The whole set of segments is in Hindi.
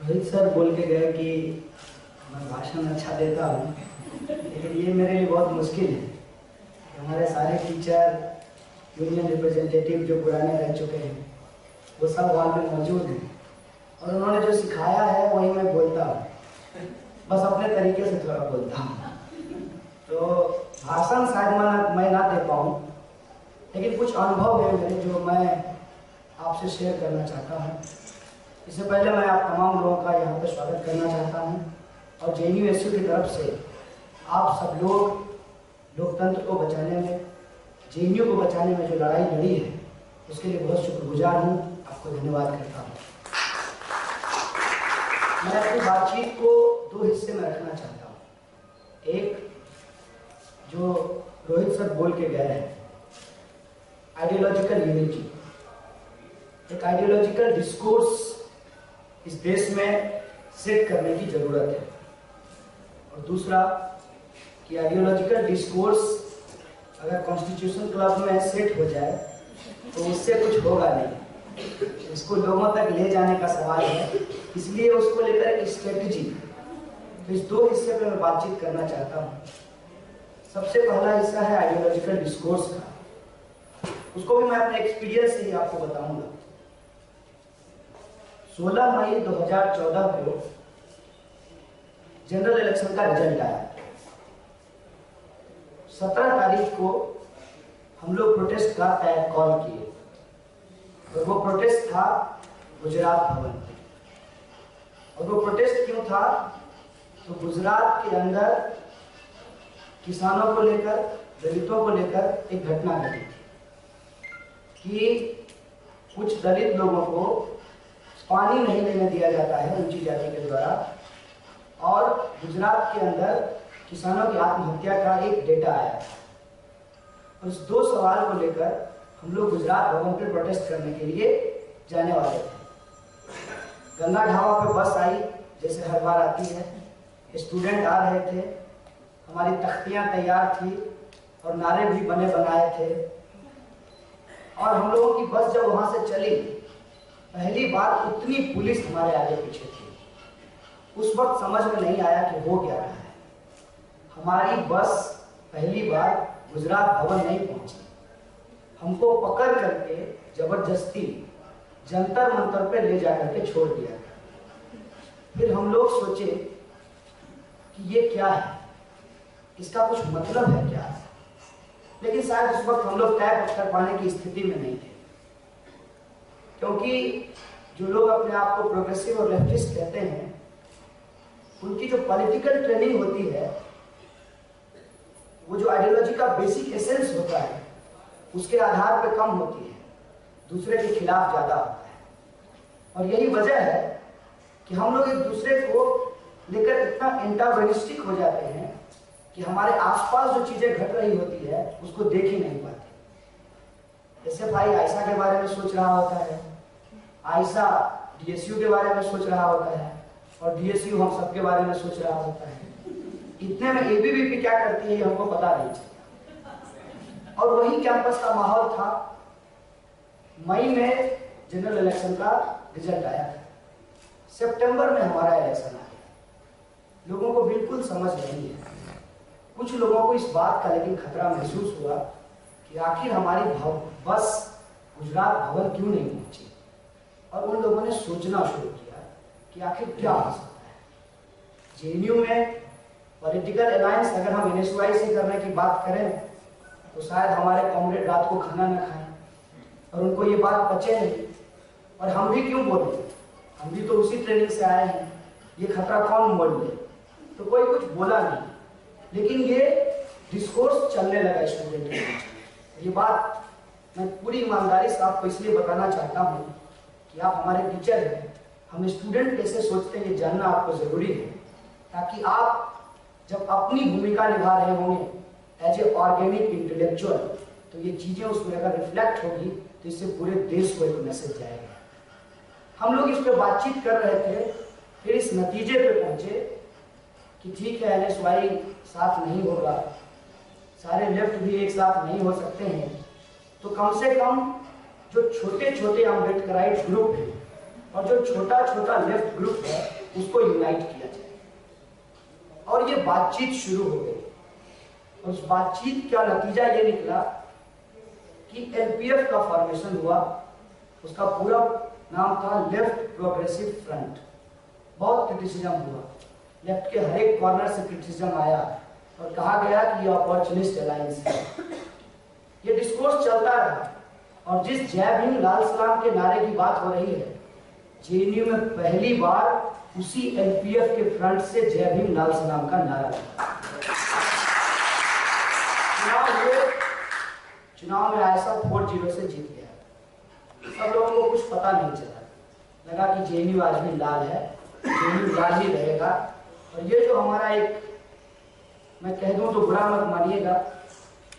रोहित सर बोल के गए कि मैं भाषण अच्छा देता हूँ, लेकिन ये मेरे लिए बहुत मुश्किल है कि हमारे सारे टीचर, यूनियन रिप्रेजेंटेटिव जो पुराने रह चुके हैं, वो सब हॉल में मौजूद हैं और उन्होंने जो सिखाया है वही मैं बोलता हूँ, बस अपने तरीके से थोड़ा बोलता हूँ। तो भाषण शायद मैं ना दे पाऊँ, लेकिन कुछ अनुभव है मेरे जो मैं आपसे शेयर करना चाहता हूँ। इससे पहले मैं आप तमाम लोगों का यहाँ पर स्वागत करना चाहता हूँ और JNU-SU की तरफ से आप सब लोग लोकतंत्र को बचाने में, JNU को बचाने में जो लड़ाई लड़ी है उसके लिए बहुत शुक्रगुजार हूँ, आपको धन्यवाद करता हूँ। मैं अपनी बातचीत को दो हिस्से में रखना चाहता हूँ। एक जो रोहित सर बोल के गए हैं, आइडियोलॉजिकल यूनिटी, एक आइडियोलॉजिकल डिस्कोर्स इस देश में सेट करने की जरूरत है। और दूसरा कि आइडियोलॉजिकल डिस्कोर्स अगर कॉन्स्टिट्यूशन क्लब में सेट हो जाए तो उससे कुछ होगा नहीं, इसको लोगों तक ले जाने का सवाल है, इसलिए उसको लेकर एक स्ट्रेटजी, तो इस दो हिस्से पे मैं बातचीत करना चाहता हूँ। सबसे पहला हिस्सा है आइडियोलॉजिकल डिस्कोर्स का, उसको भी मैं अपने एक्सपीरियंस से ही आपको बताऊंगा। 16 मई 2014 को जनरल इलेक्शन का रिजल्ट आया। 17 तारीख को हम लोग प्रोटेस्ट का कॉल किए और वो प्रोटेस्ट था गुजरात भवन में। और वो प्रोटेस्ट क्यों था? तो गुजरात के अंदर किसानों को लेकर, दलितों को लेकर एक घटना घटी थी कि कुछ दलित लोगों को पानी नहीं लेने दिया जाता है ऊंची जाति के द्वारा, और गुजरात के अंदर किसानों की आत्महत्या का एक डेटा आया था। उस दो सवाल को लेकर हम लोग गुजरात भवन पर प्रोटेस्ट करने के लिए जाने वाले थे। गंगा ढाबा पे बस आई, जैसे हर बार आती है, स्टूडेंट आ रहे थे, हमारी तख्तियां तैयार थी और नारे भी बने बनाए थे। और हम लोगों की बस जब वहां से चली, पहली बार उतनी पुलिस हमारे आगे पीछे थी। उस वक्त समझ में नहीं आया कि हो क्या रहा है। हमारी बस पहली बार गुजरात भवन नहीं पहुंची, हमको पकड़ करके जबरदस्ती जंतर मंतर पे ले जाकर के छोड़ दिया गया। फिर हम लोग सोचे कि ये क्या है, इसका कुछ मतलब है क्या? लेकिन शायद उस वक्त हम लोग तय कर पाने की स्थिति में नहीं थे, क्योंकि जो लोग अपने आप को प्रोग्रेसिव और लेफ्टिस्ट कहते हैं, उनकी जो पॉलिटिकल ट्रेनिंग होती है, वो जो आइडियोलॉजी का बेसिक एसेंस होता है, उसके आधार पर कम होती है, दूसरे के खिलाफ ज्यादा होता है। और यही वजह है कि हम लोग एक दूसरे को लेकर इतना एंटागोनिस्टिक हो जाते हैं कि हमारे आसपास जो चीजें घट रही होती है उसको देख ही नहीं पाते। जैसे भाई आयशा के बारे में सोच रहा होता है, आयशा DSU के बारे में सोच रहा होता है, और DSU हम सबके बारे में सोच रहा होता है। इतने में ABVP क्या करती है हमको पता नहीं चलता। और वही कैंपस का माहौल था। मई में जनरल इलेक्शन का रिजल्ट आया था, सितंबर में हमारा इलेक्शन आया। लोगों को बिल्कुल समझ नहीं है। कुछ लोगों को इस बात का लेकिन खतरा महसूस हुआ कि आखिर हमारी बस गुजरात भवन क्यों नहीं पहुंची, और उन लोगों ने सोचना शुरू किया कि आखिर क्या हो सकता है। JNU में पॉलिटिकल अलायंस अगर हम NSY से करने की बात करें तो शायद हमारे कॉमरेड रात को खाना न खाएं और उनको ये बात पचे नहीं। और हम भी क्यों बोले, हम भी तो उसी ट्रेनिंग से आए हैं, ये खतरा कौन मोड़ ले? तो कोई कुछ बोला नहीं, लेकिन ये डिस्कोर्स चलने लगा स्टूडेंट के बीच। ये बात मैं पूरी ईमानदारी से आपको इसलिए बताना चाहता हूँ कि आप हमारे टीचर हैं, हम स्टूडेंट कैसे सोचते हैं ये जानना आपको जरूरी है, ताकि आप जब अपनी भूमिका निभा रहे होंगे एज ए ऑर्गेनिक इंटेलेक्चुअल, तो ये चीजें उसमें अगर रिफ्लेक्ट होगी तो इससे पूरे देश को एक मैसेज जाएगा। हम लोग इस पर बातचीत कर रहे थे, फिर इस नतीजे पे पहुंचे कि ठीक है, NSY साथ नहीं होगा, सारे लेफ्ट भी एक साथ नहीं हो सकते हैं, तो कम से कम जो छोटे छोटे अम्बेडकराइट ग्रुप है और जो छोटा छोटा लेफ्ट ग्रुप है, उसको यूनाइट किया जाए। और ये बातचीत शुरू हो गई और उस बातचीत का नतीजा ये निकला कि एलपीएफ का फॉर्मेशन हुआ। उसका पूरा नाम था लेफ्ट प्रोग्रेसिव फ्रंट। बहुत क्रिटिसिज्म हुआ, लेफ्ट के हर एक कॉर्नर से क्रिटिसिज्म आया और कहा गया कि ये अपॉर्चुनिस्ट अलायंस है। ये डिस्कोर्स चलता रहा और जिस जय भीम लाल सलाम के नारे की बात हो रही है, जेएनयू में पहली बार उसी एलपीएफ के फ्रंट से जय भीम लाल सलाम का नारा लगा। चुनाव में आया सब 4-0 से जीत गया। सब लोगों को कुछ पता नहीं चला, लगा कि जेएनयू आज भी लाल है, जेएनयू लाल ही रहेगा। और ये जो हमारा एक, मैं कह दूं तो बुरा मत मानिएगा,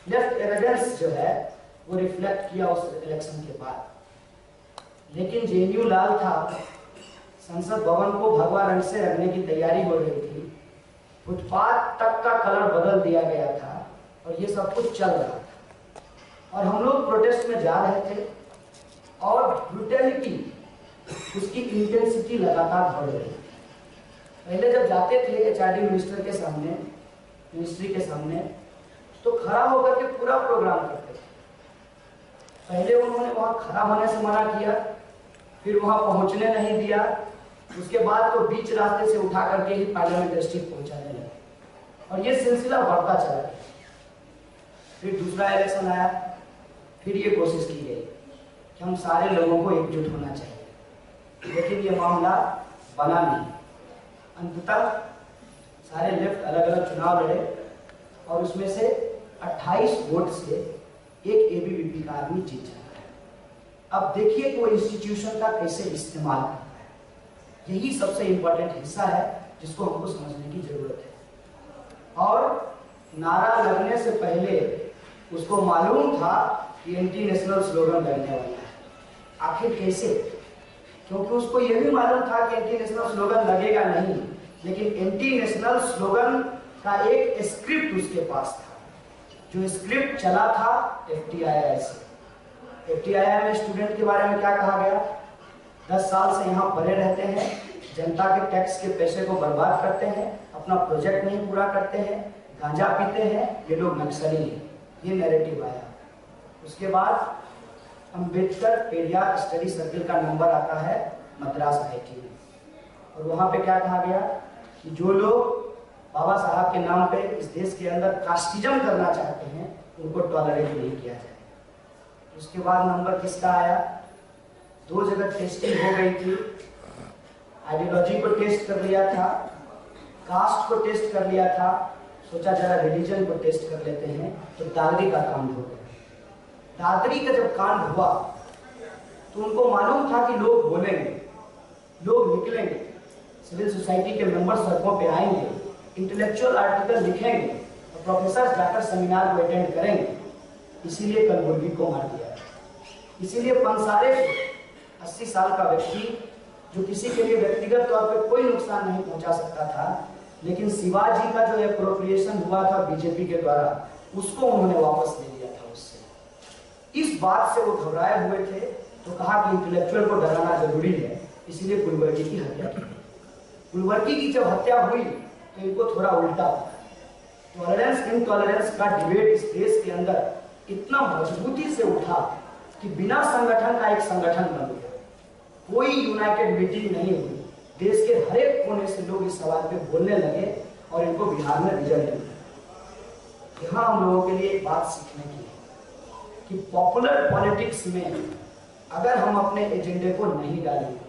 लेफ्ट एरोगेंस जो है वो रिफ्लेक्ट किया उस इलेक्शन के बाद। लेकिन जेएनयू लाल था, संसद भवन को भगवा रंग से रंगने की तैयारी हो रही थी, फुटपाथ तक का कलर बदल दिया गया था और ये सब कुछ चल रहा था। और हम लोग प्रोटेस्ट में जा रहे थे और ब्रूटैलिटी, उसकी इंटेंसिटी लगातार बढ़ रही थी। पहले जब जाते थे एचआरडी मिनिस्टर के सामने, मिनिस्ट्री के सामने, तो खड़ा होकर के पूरा प्रोग्राम करते थे। पहले उन्होंने वहां खड़ा होने से मना किया, फिर वहां पहुंचने नहीं दिया, उसके बाद तो बीच रास्ते से उठा करके ही पार्लियामेंट स्ट्रीट पहुंचाने लगे और ये सिलसिला बढ़ता चला गया। फिर दूसरा इलेक्शन आया, फिर ये कोशिश की गई कि हम सारे लोगों को एकजुट होना चाहिए, लेकिन ये मामला बना नहीं। अंततः सारे लेफ्ट अलग अलग चुनाव लड़े और उसमें से 28 वोट से एक एबीवीपी का आदमी जीत जाता है। अब देखिए कि वो इंस्टीट्यूशन का कैसे इस्तेमाल करता है। यही सबसे इंपॉर्टेंट हिस्सा है जिसको हमको समझने की जरूरत है। और नारा लगने से पहले उसको मालूम था कि एंटी नेशनल स्लोगन लगने वाला है। आखिर कैसे? क्योंकि उसको यह भी मालूम था कि एंटी नेशनल स्लोगन लगेगा नहीं, लेकिन एंटी नेशनल स्लोगन का एक स्क्रिप्ट उसके पास था, जो स्क्रिप्ट चला था एफटीआईआई से। एफटीआईआई में स्टूडेंट के बारे में क्या कहा गया? 10 साल से यहाँ पड़े रहते हैं, जनता के टैक्स के पैसे को बर्बाद करते हैं, अपना प्रोजेक्ट नहीं पूरा करते हैं, गांजा पीते हैं, ये लोग नक्सली हैं। ये नैरेटिव आया। उसके बाद अंबेडकर पेरियार स्टडी सर्किल का नंबर आता है मद्रास आईआईटी में, और वहां पे क्या कहा गया कि जो लोग बाबा साहब के नाम पे इस देश के अंदर कास्टिज्म करना चाहते हैं उनको टॉलरेट नहीं किया जाए। उसके बाद नंबर किसका आया? 2 जगह टेस्टिंग हो गई थी, आइडियोलॉजी को टेस्ट कर लिया था, कास्ट को टेस्ट कर लिया था, सोचा जरा रिलीजन को टेस्ट कर लेते हैं, तो दादरी का कांड हो गया। दादरी का जब कांड हुआ तो उनको मालूम था कि लोग बोलेंगे, लोग निकलेंगे, सिविल सोसाइटी के मेंबर सड़कों पे आएंगे, इंटेलेक्चुअल आर्टिकल लिखेंगे और प्रोफेसर जाकर सेमिनार को अटेंड करेंगे। इसीलिए कलबुर्गी को मार दिया। इसीलिए पंसारे 80 साल का व्यक्ति, जो किसी के लिए व्यक्तिगत तौर पे कोई नुकसान नहीं पहुंचा सकता था, लेकिन शिवाजी का जो एप्रोप्रिएशन हुआ था बीजेपी के द्वारा, उसको उन्होंने वापस ले लिया था उससे। इस बात से वो घबराए हुए थे, तो कहा कि इंटेलेक्चुअल को डराना जरूरी है, इसीलिए कुलवर्गी की हत्या की। कुलवर्गी की जब हत्या हुई तो इनको थोड़ा उल्टा हुआ। टॉलरेंस इनटॉलरेंस का डिबेट इस देश के अंदर इतना मजबूती से उठा कि बिना संगठन का एक संगठन बन गया। कोई यूनाइटेड मीटिंग नहीं हुई, देश के हर एक कोने से लोग इस सवाल पे बोलने लगे और इनको बिहार में रिजल्ट मिला। यहाँ हम लोगों के लिए एक बात सीखने की है कि पॉपुलर पॉलिटिक्स में अगर हम अपने एजेंडे को नहीं डालेंगे,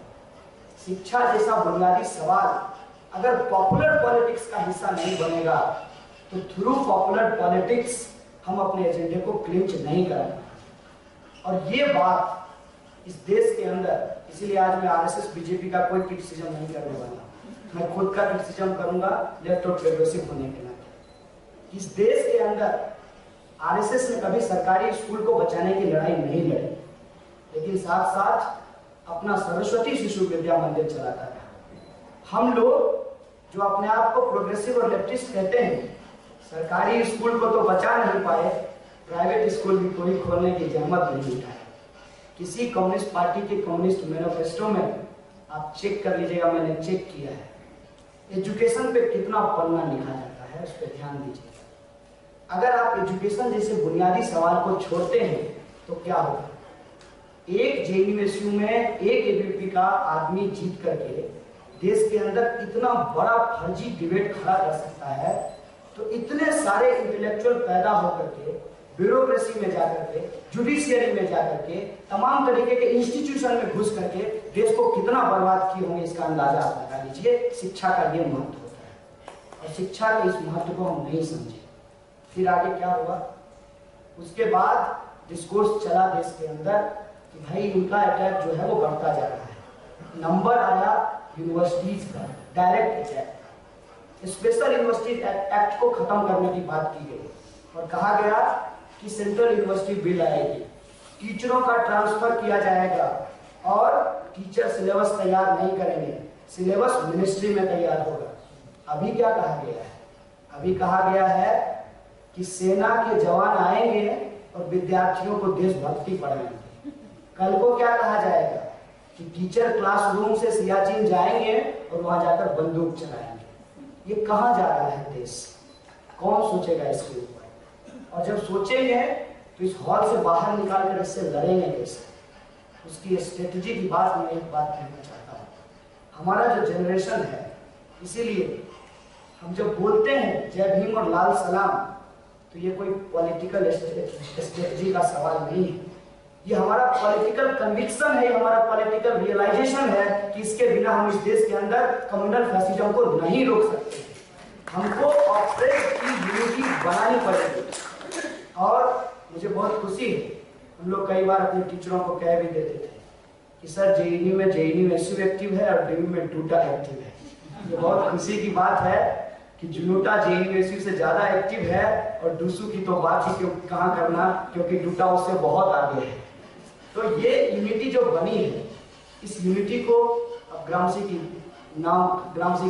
शिक्षा जैसा बुनियादी सवाल अगर पॉपुलर पॉलिटिक्स का हिस्सा नहीं बनेगा, तो थ्रू पॉपुलर पॉलिटिक्स हम अपने एजेंडे को क्लिंच नहीं करेंगे। और ये बात इस देश के अंदर, इसीलिए आज मैं आरएसएस बीजेपी का कोई क्रिटिसिज्म नहीं करने वाला, मैं खुद का क्रिटिसिज्म करूंगा लेफ्ट और प्रोग्रेसिव होने के नाते। इस देश के अंदर आरएसएस ने कभी सरकारी स्कूल को बचाने की लड़ाई नहीं लड़ी, लेकिन साथ साथ अपना सरस्वती शिशु विद्या मंदिर चलाता था। हम लोग जो अपने आप को प्रोग्रेसिव और लेफ्टिस्ट कहते हैं, सरकारी स्कूल को तो बचा नहीं पाए, प्राइवेट स्कूल भी कोई खोलने की जहमत नहीं उठाई। किसी कम्युनिस्ट पार्टी के कम्युनिस्ट मैनिफेस्टो में आप चेक कर लीजिएगा, मैंने चेक किया है, एजुकेशन पे कितना पन्ना लिखा जाता है, उस पर ध्यान दीजिए। अगर आप एजुकेशन जैसे बुनियादी सवाल को छोड़ते हैं तो क्या होगा? एक जेएनयू में एक एबीवीपी का आदमी जीत करके देश के अंदर इतना बड़ा फर्जी डिबेट खड़ा कर सकता है, तो इतने सारे इंटेलेक्चुअल पैदा होकर के ब्यूरोक्रेसी में जाकर के, जुडिशियरी में जाकर के, तमाम तरीके के इंस्टीट्यूशन में घुस करके देश को कितना बर्बाद किए होंगे, इसका अंदाजा आप लगा लीजिए। शिक्षा का ये महत्व होता है और शिक्षा के इस महत्व को हम नहीं समझे। फिर आगे क्या हुआ? उसके बाद डिस्कोर्स चला देश के अंदर कि भाई उनका अटैक जो है वो बढ़ता जा रहा है। नंबर आया यूनिवर्सिटीज का, direct attack. Special university act को खत्म करने की बात की गई और कहा गया कि सेंट्रल यूनिवर्सिटी बिल आएगी, टीचरों का ट्रांसफर किया जाएगा और टीचर सिलेबस तैयार नहीं करेंगे, सिलेबस मिनिस्ट्री में तैयार होगा। अभी क्या कहा गया है? अभी कहा गया है कि सेना के जवान आएंगे और विद्यार्थियों को देशभक्ति पढ़ाएंगे। कल को क्या कहा जाएगा कि टीचर क्लासरूम से सियाचिन जाएंगे और वहां जाकर बंदूक चलाएंगे। ये कहां जा रहा है देश? कौन सोचेगा इसके ऊपर? और जब सोचेंगे तो इस हॉल से बाहर निकालकर इससे लड़ेंगे कैसे? उसकी स्ट्रेटजी की बात मैं एक बात कहना चाहता हूँ। हमारा जो जनरेशन है, इसीलिए हम जब बोलते हैं जय भीम और लाल सलाम, तो ये कोई पॉलिटिकल स्ट्रेटजी का सवाल नहीं है। ये हमारा पॉलिटिकल कन्विक्शन है, हमारा पॉलिटिकल रियलाइजेशन है कि इसके बिना हम इस देश के अंदर कम्युनल फैसिज्म को नहीं रोक सकते। हमको ऑपरेट की यूनिटी बनानी पड़ेगी। और मुझे बहुत खुशी है, हम लोग कई बार अपने टीचरों को कह भी देते थे कि सर जेएनयू में जेएनयू एक्टिव है और डीयू में डूटा एक्टिव है। ये बहुत खुशी की बात है कि डूटा जेएनयू से ज्यादा एक्टिव है और डूसू की तो बात ही क्यों कहाँ करना, क्योंकि डूटा उससे बहुत आगे है। तो ये यूनिटी जो बनी है, इस यूनिटी को अब ग्रामसी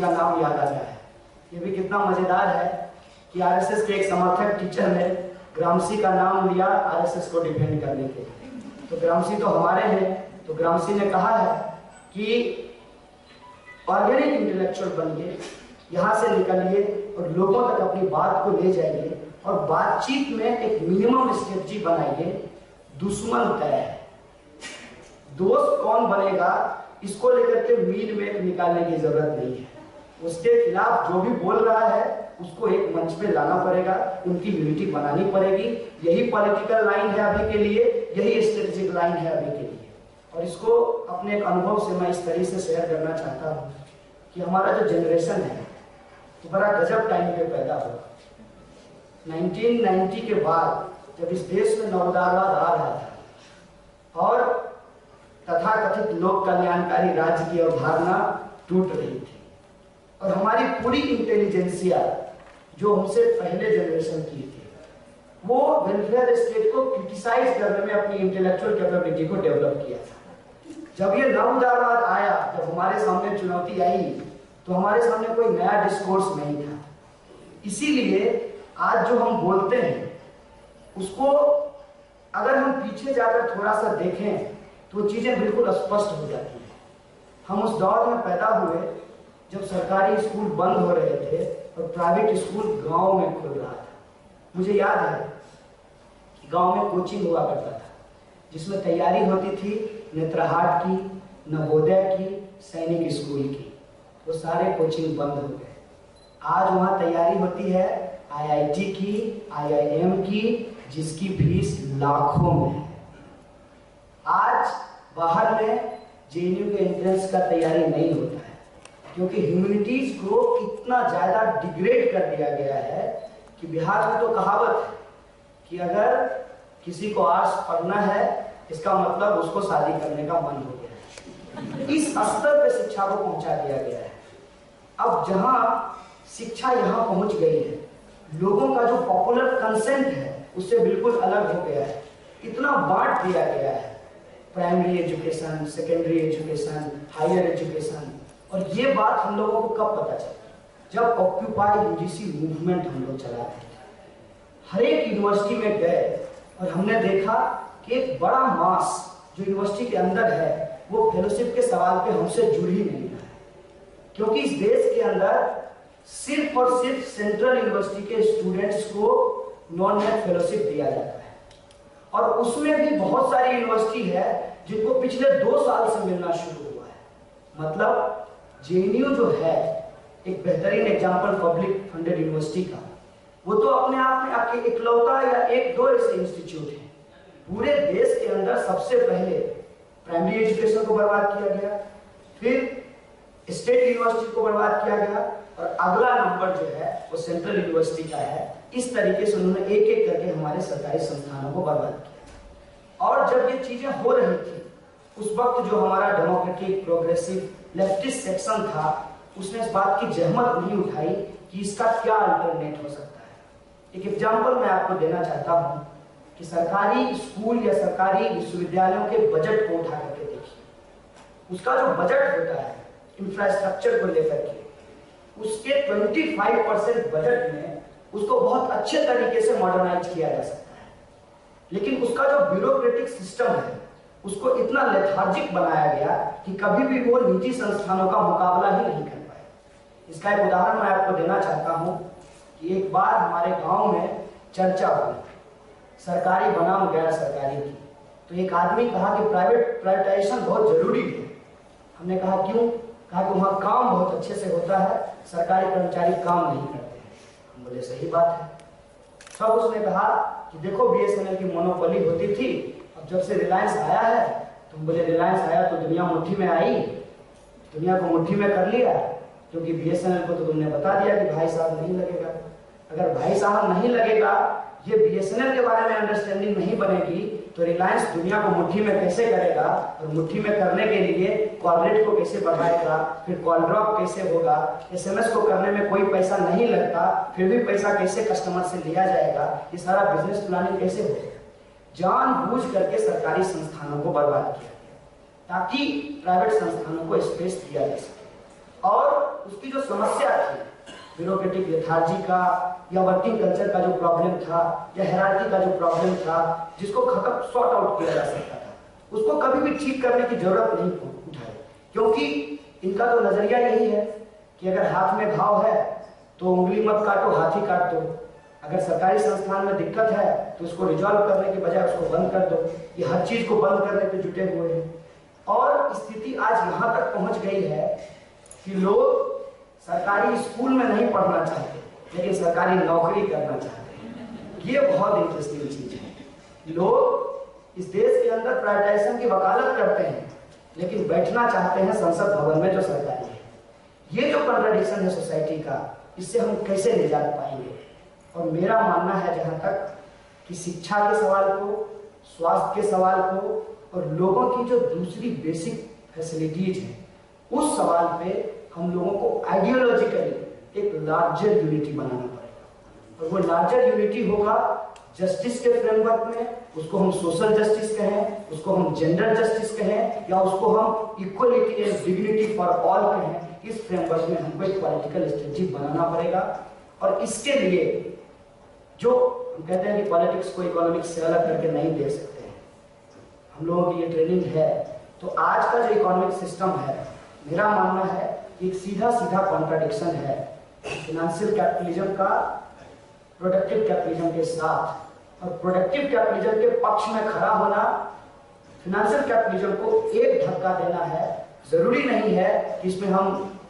का नाम याद आ गया है। ये भी कितना मजेदार है कि आरएसएस के एक समर्थक टीचर ने ग्रामसी का नाम लिया आरएसएस को डिफेंड करने के लिए। तो ग्रामसी तो हमारे हैं, तो ग्रामसी ने कहा है कि ऑर्गेनिक इंटेलेक्चुअल बनिए, यहाँ से निकलिए और लोगों तक अपनी बात को ले जाइए और बातचीत में एक मिनिमम स्ट्रेटजी बनाइए। दुश्मन तय है, दोस्त कौन बनेगा इसको लेकर के मीड में निकालने की जरूरत नहीं है। उसके खिलाफ जो भी बोल रहा है उसको एक मंच पे लाना पड़ेगा, उनकी यूनिटी बनानी पड़ेगी। यही पॉलिटिकल लाइन है अभी के लिए, यही स्ट्रेटेजिक लाइन है अभी के लिए। और इसको अपने एक अनुभव से मैं इस तरीके से शेयर करना चाहता हूँ कि हमारा जो जनरेशन है तो बड़ा गजब टाइम पे पैदा हुआ। 1990 के बाद जब इस देश में नवोदारवाद आ रहा था और तथाकथित लोक कल्याणकारी राज्य की अवधारणा टूट रही थी और हमारी पूरी इंटेलिजेंसिया जो हमसे पहले जनरेशन की थी वो वेलफेयर स्टेट को क्रिटिसाइज करने में अपनी इंटेलेक्चुअल कैपेबिलिटी को डेवलप किया था। जब ये नवोदारवाद आया, जब हमारे सामने चुनौती आई, तो हमारे सामने कोई नया डिस्कोर्स नहीं था। इसीलिए आज जो हम बोलते हैं उसको अगर हम पीछे जाकर थोड़ा सा देखें तो चीजें बिल्कुल स्पष्ट हो जाती हैं। हम उस दौर में पैदा हुए जब सरकारी स्कूल बंद हो रहे थे और प्राइवेट स्कूल गांव में खुल रहा था। मुझे याद है कि गांव में कोचिंग हुआ करता था जिसमें तैयारी होती थी नेत्रहाट की, नवोदय की, सैनिक स्कूल की। वो सारे कोचिंग बंद हो गए। आज वहां तैयारी होती है आईआईटी की, आईआईएम की, जिसकी फीस लाखों में है। आज बाहर में जेएनयू के एंट्रेंस का तैयारी नहीं होता है क्योंकि ह्यूमैनिटीज को इतना ज्यादा डिग्रेड कर दिया गया है कि बिहार में तो कहावत है कि अगर किसी को आर्ट्स पढ़ना है इसका मतलब उसको शादी करने का मन हो गया है। इस स्तर पे शिक्षा को पहुंचा दिया गया है। अब जहां शिक्षा यहां पहुंच गई है, लोगों का जो पॉपुलर कंसेंट है उससे बिल्कुल अलग हो गया है। इतना बांट दिया गया है, primary education, secondary education, higher education. और ये बात हम लोगों को कब पता चला? जब ऑक्यूपाई यूजीसी मूवमेंट हम लोग चला रहे थे। हर एक यूनिवर्सिटी में गए और हमने देखा कि एक बड़ा मास जो यूनिवर्सिटी के अंदर है वो फेलोशिप के सवाल पे हमसे जुड़ ही नहीं रहा है। क्योंकि इस देश के अंदर सिर्फ और सिर्फ सेंट्रल यूनिवर्सिटी के स्टूडेंट्स को नॉन नेट फेलोशिप दिया जाता है, और उसमें भी बहुत सारी यूनिवर्सिटी है जिनको पिछले 2 साल से मिलना शुरू हुआ है। मतलब जेएनयू जो है एक बेहतरीन एग्जाम्पल पब्लिक फंडेड यूनिवर्सिटी का, वो तो अपने आप में आपके इकलौता या 1-2 ऐसे इंस्टीट्यूट हैं। पूरे देश के अंदर सबसे पहले प्राइमरी एजुकेशन को बर्बाद किया गया, फिर स्टेट यूनिवर्सिटी को बर्बाद किया गया, और अगला नंबर जो है वो सेंट्रल यूनिवर्सिटी का है। इस तरीके से उन्होंने एक एक करके हमारे सरकारी संस्थानों को बर्बाद किया। और जब ये चीजें हो रही थी उस वक्त जो हमारा डेमोक्रेटिक प्रोग्रेसिव लेफ्टिस्ट सेक्शन था उसने इस बात की जहमत नहीं उठाई कि इसका क्या अल्टरनेट हो सकता है। एक एग्जाम्पल मैं आपको देना चाहता हूँ कि सरकारी स्कूल या सरकारी विश्वविद्यालयों के बजट को उठा करके देखिए। उसका जो बजट होता है इंफ्रास्ट्रक्चर को लेकर के, उसके 25% बजट में उसको बहुत अच्छे तरीके से मॉडर्नाइज किया जा सकता है, लेकिन उसका जो ब्यूरोक्रेटिक सिस्टम है उसको इतना लेथार्जिक बनाया गया कि कभी भी वो निजी संस्थानों का मुकाबला ही नहीं कर पाए। इसका एक उदाहरण मैं आपको देना चाहता हूँ कि एक बार हमारे गांव में चर्चा हुई सरकारी बनाम गैर सरकारी की, तो एक आदमी कहा कि प्राइवेटाइजेशन बहुत जरूरी है। हमने कहा क्यों? कहा कि वहाँ काम बहुत अच्छे से होता है, सरकारी कर्मचारी काम नहीं करते हैं। हम बोले सही बात है। सब उसने कहा कि देखो बीएसएनएल की मोनोपोली होती थी, अब जब से रिलायंस आया है, तो हम बोले रिलायंस आया तो दुनिया मुट्ठी में आई, दुनिया को मुट्ठी में कर लिया, क्योंकि बीएसएनएल को तो तुमने बता दिया कि भाई साहब नहीं लगेगा। अगर भाई साहब नहीं लगेगा, ये बीएसएनएल के बारे में अंडरस्टैंडिंग नहीं बनेगी, तो रिलायंस दुनिया को मुट्ठी में कैसे करेगा, और मुट्ठी में करने के लिए कॉल रेट को कैसे बढ़ाएगा, फिर कॉल ड्रॉप कैसे होगा, एसएमएस को करने में कोई पैसा नहीं लगता, फिर भी पैसा कैसे कस्टमर से लिया जाएगा, ये सारा बिजनेस प्लानिंग कैसे होगा। जानबूझ करके सरकारी संस्थानों को बर्बाद किया गया ताकि प्राइवेट संस्थानों को स्पेस दिया जा सके। और उसकी जो समस्या थी ब्यूरोक्रेटिक लेथार्जी का या वर्किंग कल्चर का जो प्रॉब्लम था या हायरार्की का जो प्रॉब्लम था, जिसको खत्म सॉर्ट आउट किया जा सकता था, उसको कभी भी ठीक करने की जरूरत नहीं उठाई, क्योंकि इनका तो नजरिया यही है कि अगर हाथ में घाव है तो उंगली मत काटो, हाथी काट दो। अगर सरकारी संस्थान में दिक्कत है तो उसको रिजॉल्व करने के बजाय उसको बंद कर दो। ये हर चीज को बंद करने पे जुटे हुए हैं, और स्थिति आज यहाँ तक पहुंच गई है कि लोग सरकारी स्कूल में नहीं पढ़ना चाहते, लेकिन सरकारी नौकरी करना चाहते हैं। ये बहुत इंटरेस्टिंग चीज है। लोग इस देश के अंदर प्राइवेटाइजेशन की वकालत करते हैं, लेकिन बैठना चाहते हैं संसद भवन में जो सरकारी है। ये जो कंट्राडिक्शन है सोसाइटी का, इससे हम कैसे निजात पाएंगे? और मेरा मानना है जहां तक कि शिक्षा के सवाल को, स्वास्थ्य के सवाल को, और लोगों की जो दूसरी बेसिक फैसिलिटीज है, उस सवाल पे हम लोगों को आइडियोलॉजिकली एक लार्जर यूनिटी बनाना पड़ेगा। और वो लार्जर यूनिटी होगा जस्टिस के फ्रेमवर्क में, उसको हम सोशल जस्टिस कहें, उसको हम जेंडर जस्टिस कहें, या उसको हम equality and dignity for all कहें। इस फ्रेमवर्क में हमको एक पॉलिटिकल स्ट्रेटजी बनाना पड़ेगा। और इसके लिए जो हम कहते हैं कि पॉलिटिक्स को इकोनॉमिक्स से अलग करके नहीं दे सकते हैं, हम लोगों की ये ट्रेनिंग है। तो आज का जो इकोनॉमिक सिस्टम है, मेरा मानना है एक सीधा सीधा कॉन्ट्राडिक्शन है फाइनेंशियल कैपिटलिज्म का प्रोडक्टिव कैपिटलिज्म के साथ। और प्रोडक्टिव कैपिटलिज्म के पक्ष में खड़ा होना, फाइनेंशियल कैपिटलिज्म को एक धक्का देना है। जरूरी नहीं है कि इसमें हम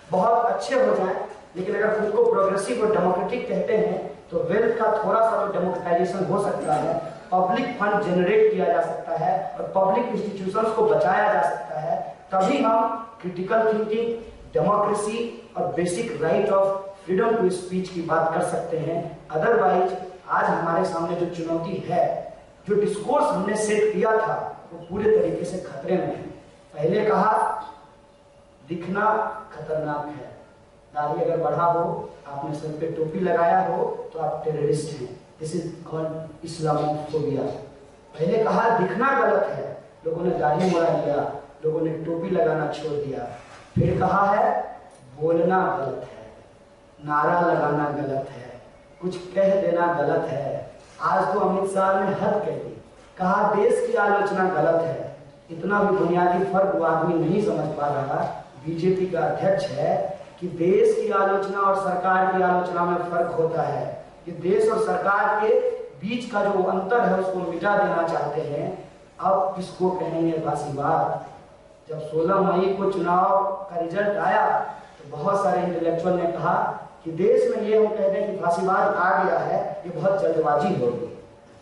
बहुत अच्छे हो जाएं, लेकिन अगर खुद को प्रोग्रेसिव और डेमोक्रेटिक कहते हैं तो वेल्थ का थोड़ा सा तो डेमोक्रेटाइजेशन हो सकता है, पब्लिक फंड जनरेट किया जा सकता है और पब्लिक इंस्टीट्यूशंस को बचाया जा सकता है। तभी हम क्रिटिकल थिंकिंग, डेमोक्रेसी और basic right of freedom to speech की बात कर सकते हैं। अदरवाइज आज हमारे सामने जो चुनौती है, जो डिस्कोर्स हमने सेट किया था, वो पूरे तरीके से खतरे में है। पहले कहा दिखना खतरनाक है, दाढ़ी अगर बढ़ा हो, आपने सर पे टोपी लगाया हो, तो आप टेररिस्ट हैं। This is called Islamophobia. पहले कहा दिखना गलत है, लोगों ने दाढ़ी मुड़ा लिया, लोगों ने टोपी लगाना छोड़ दिया। फिर कहा है बोलना गलत है, नारा लगाना गलत है, कुछ कह देना गलत है। आज तो अमित शाह ने हद कह दी, कहा देश की आलोचना गलत है। इतना भी बुनियादी फर्क वो आदमी नहीं समझ पा रहा, बीजेपी का अध्यक्ष है कि देश की आलोचना और सरकार की आलोचना में फर्क होता है। ये देश और सरकार के बीच का जो अंतर है उसको मिटा देना चाहते हैं। अब किसको कहेंगे फासीवाद? जब 16 मई को चुनाव का रिजल्ट आया तो बहुत सारे इंटेलेक्चुअल ने कहा कि देश में ये हम कह दें कि फासीवाद आ गया है, ये बहुत जल्दबाजी होगी।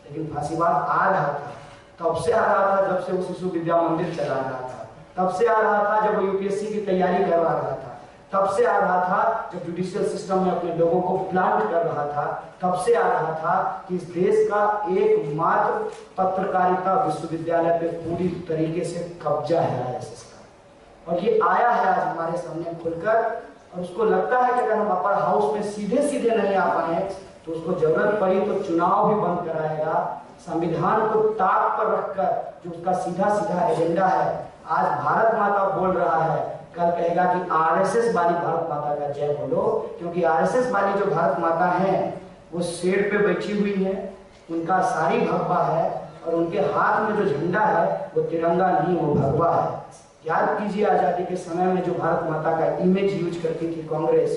लेकिन फासीवाद आ रहा था, तब से आ रहा था जब से वो शिशु विद्या मंदिर चला रहा था, तब से आ रहा था जब वो यूपीएससी की तैयारी करवा रहा था, तब से आ रहा था जब जुडिशियल सिस्टम में अपने लोगों को प्लांट कर रहा था, तब से आ रहा था कि इस देश का एकमात्र पत्रकारिता विश्वविद्यालय पे पूरी तरीके से कब्जा है आरएसएस का। और ये आया है आज हमारे सामने खुलकर, और उसको लगता है कि अगर हम अपर हाउस में सीधे सीधे नहीं आ पाए तो उसको जरूरत पड़ी तो चुनाव भी बंद कराएगा। संविधान को ताक पर रखकर जो उसका सीधा सीधा एजेंडा है, आज भारत माता बोल रहा है, कल कहेगा कि आरएसएस वाली भारत माता का जय बोलो, क्योंकि आरएसएस वाली जो भारत माता है वो शेर पे बैठी हुई है, उनका सारी भगवा है और उनके हाथ में जो झंडा है वो तिरंगा नहीं, वो भगवा है। याद कीजिए आजादी के समय में जो भारत माता का इमेज यूज करती थी कांग्रेस,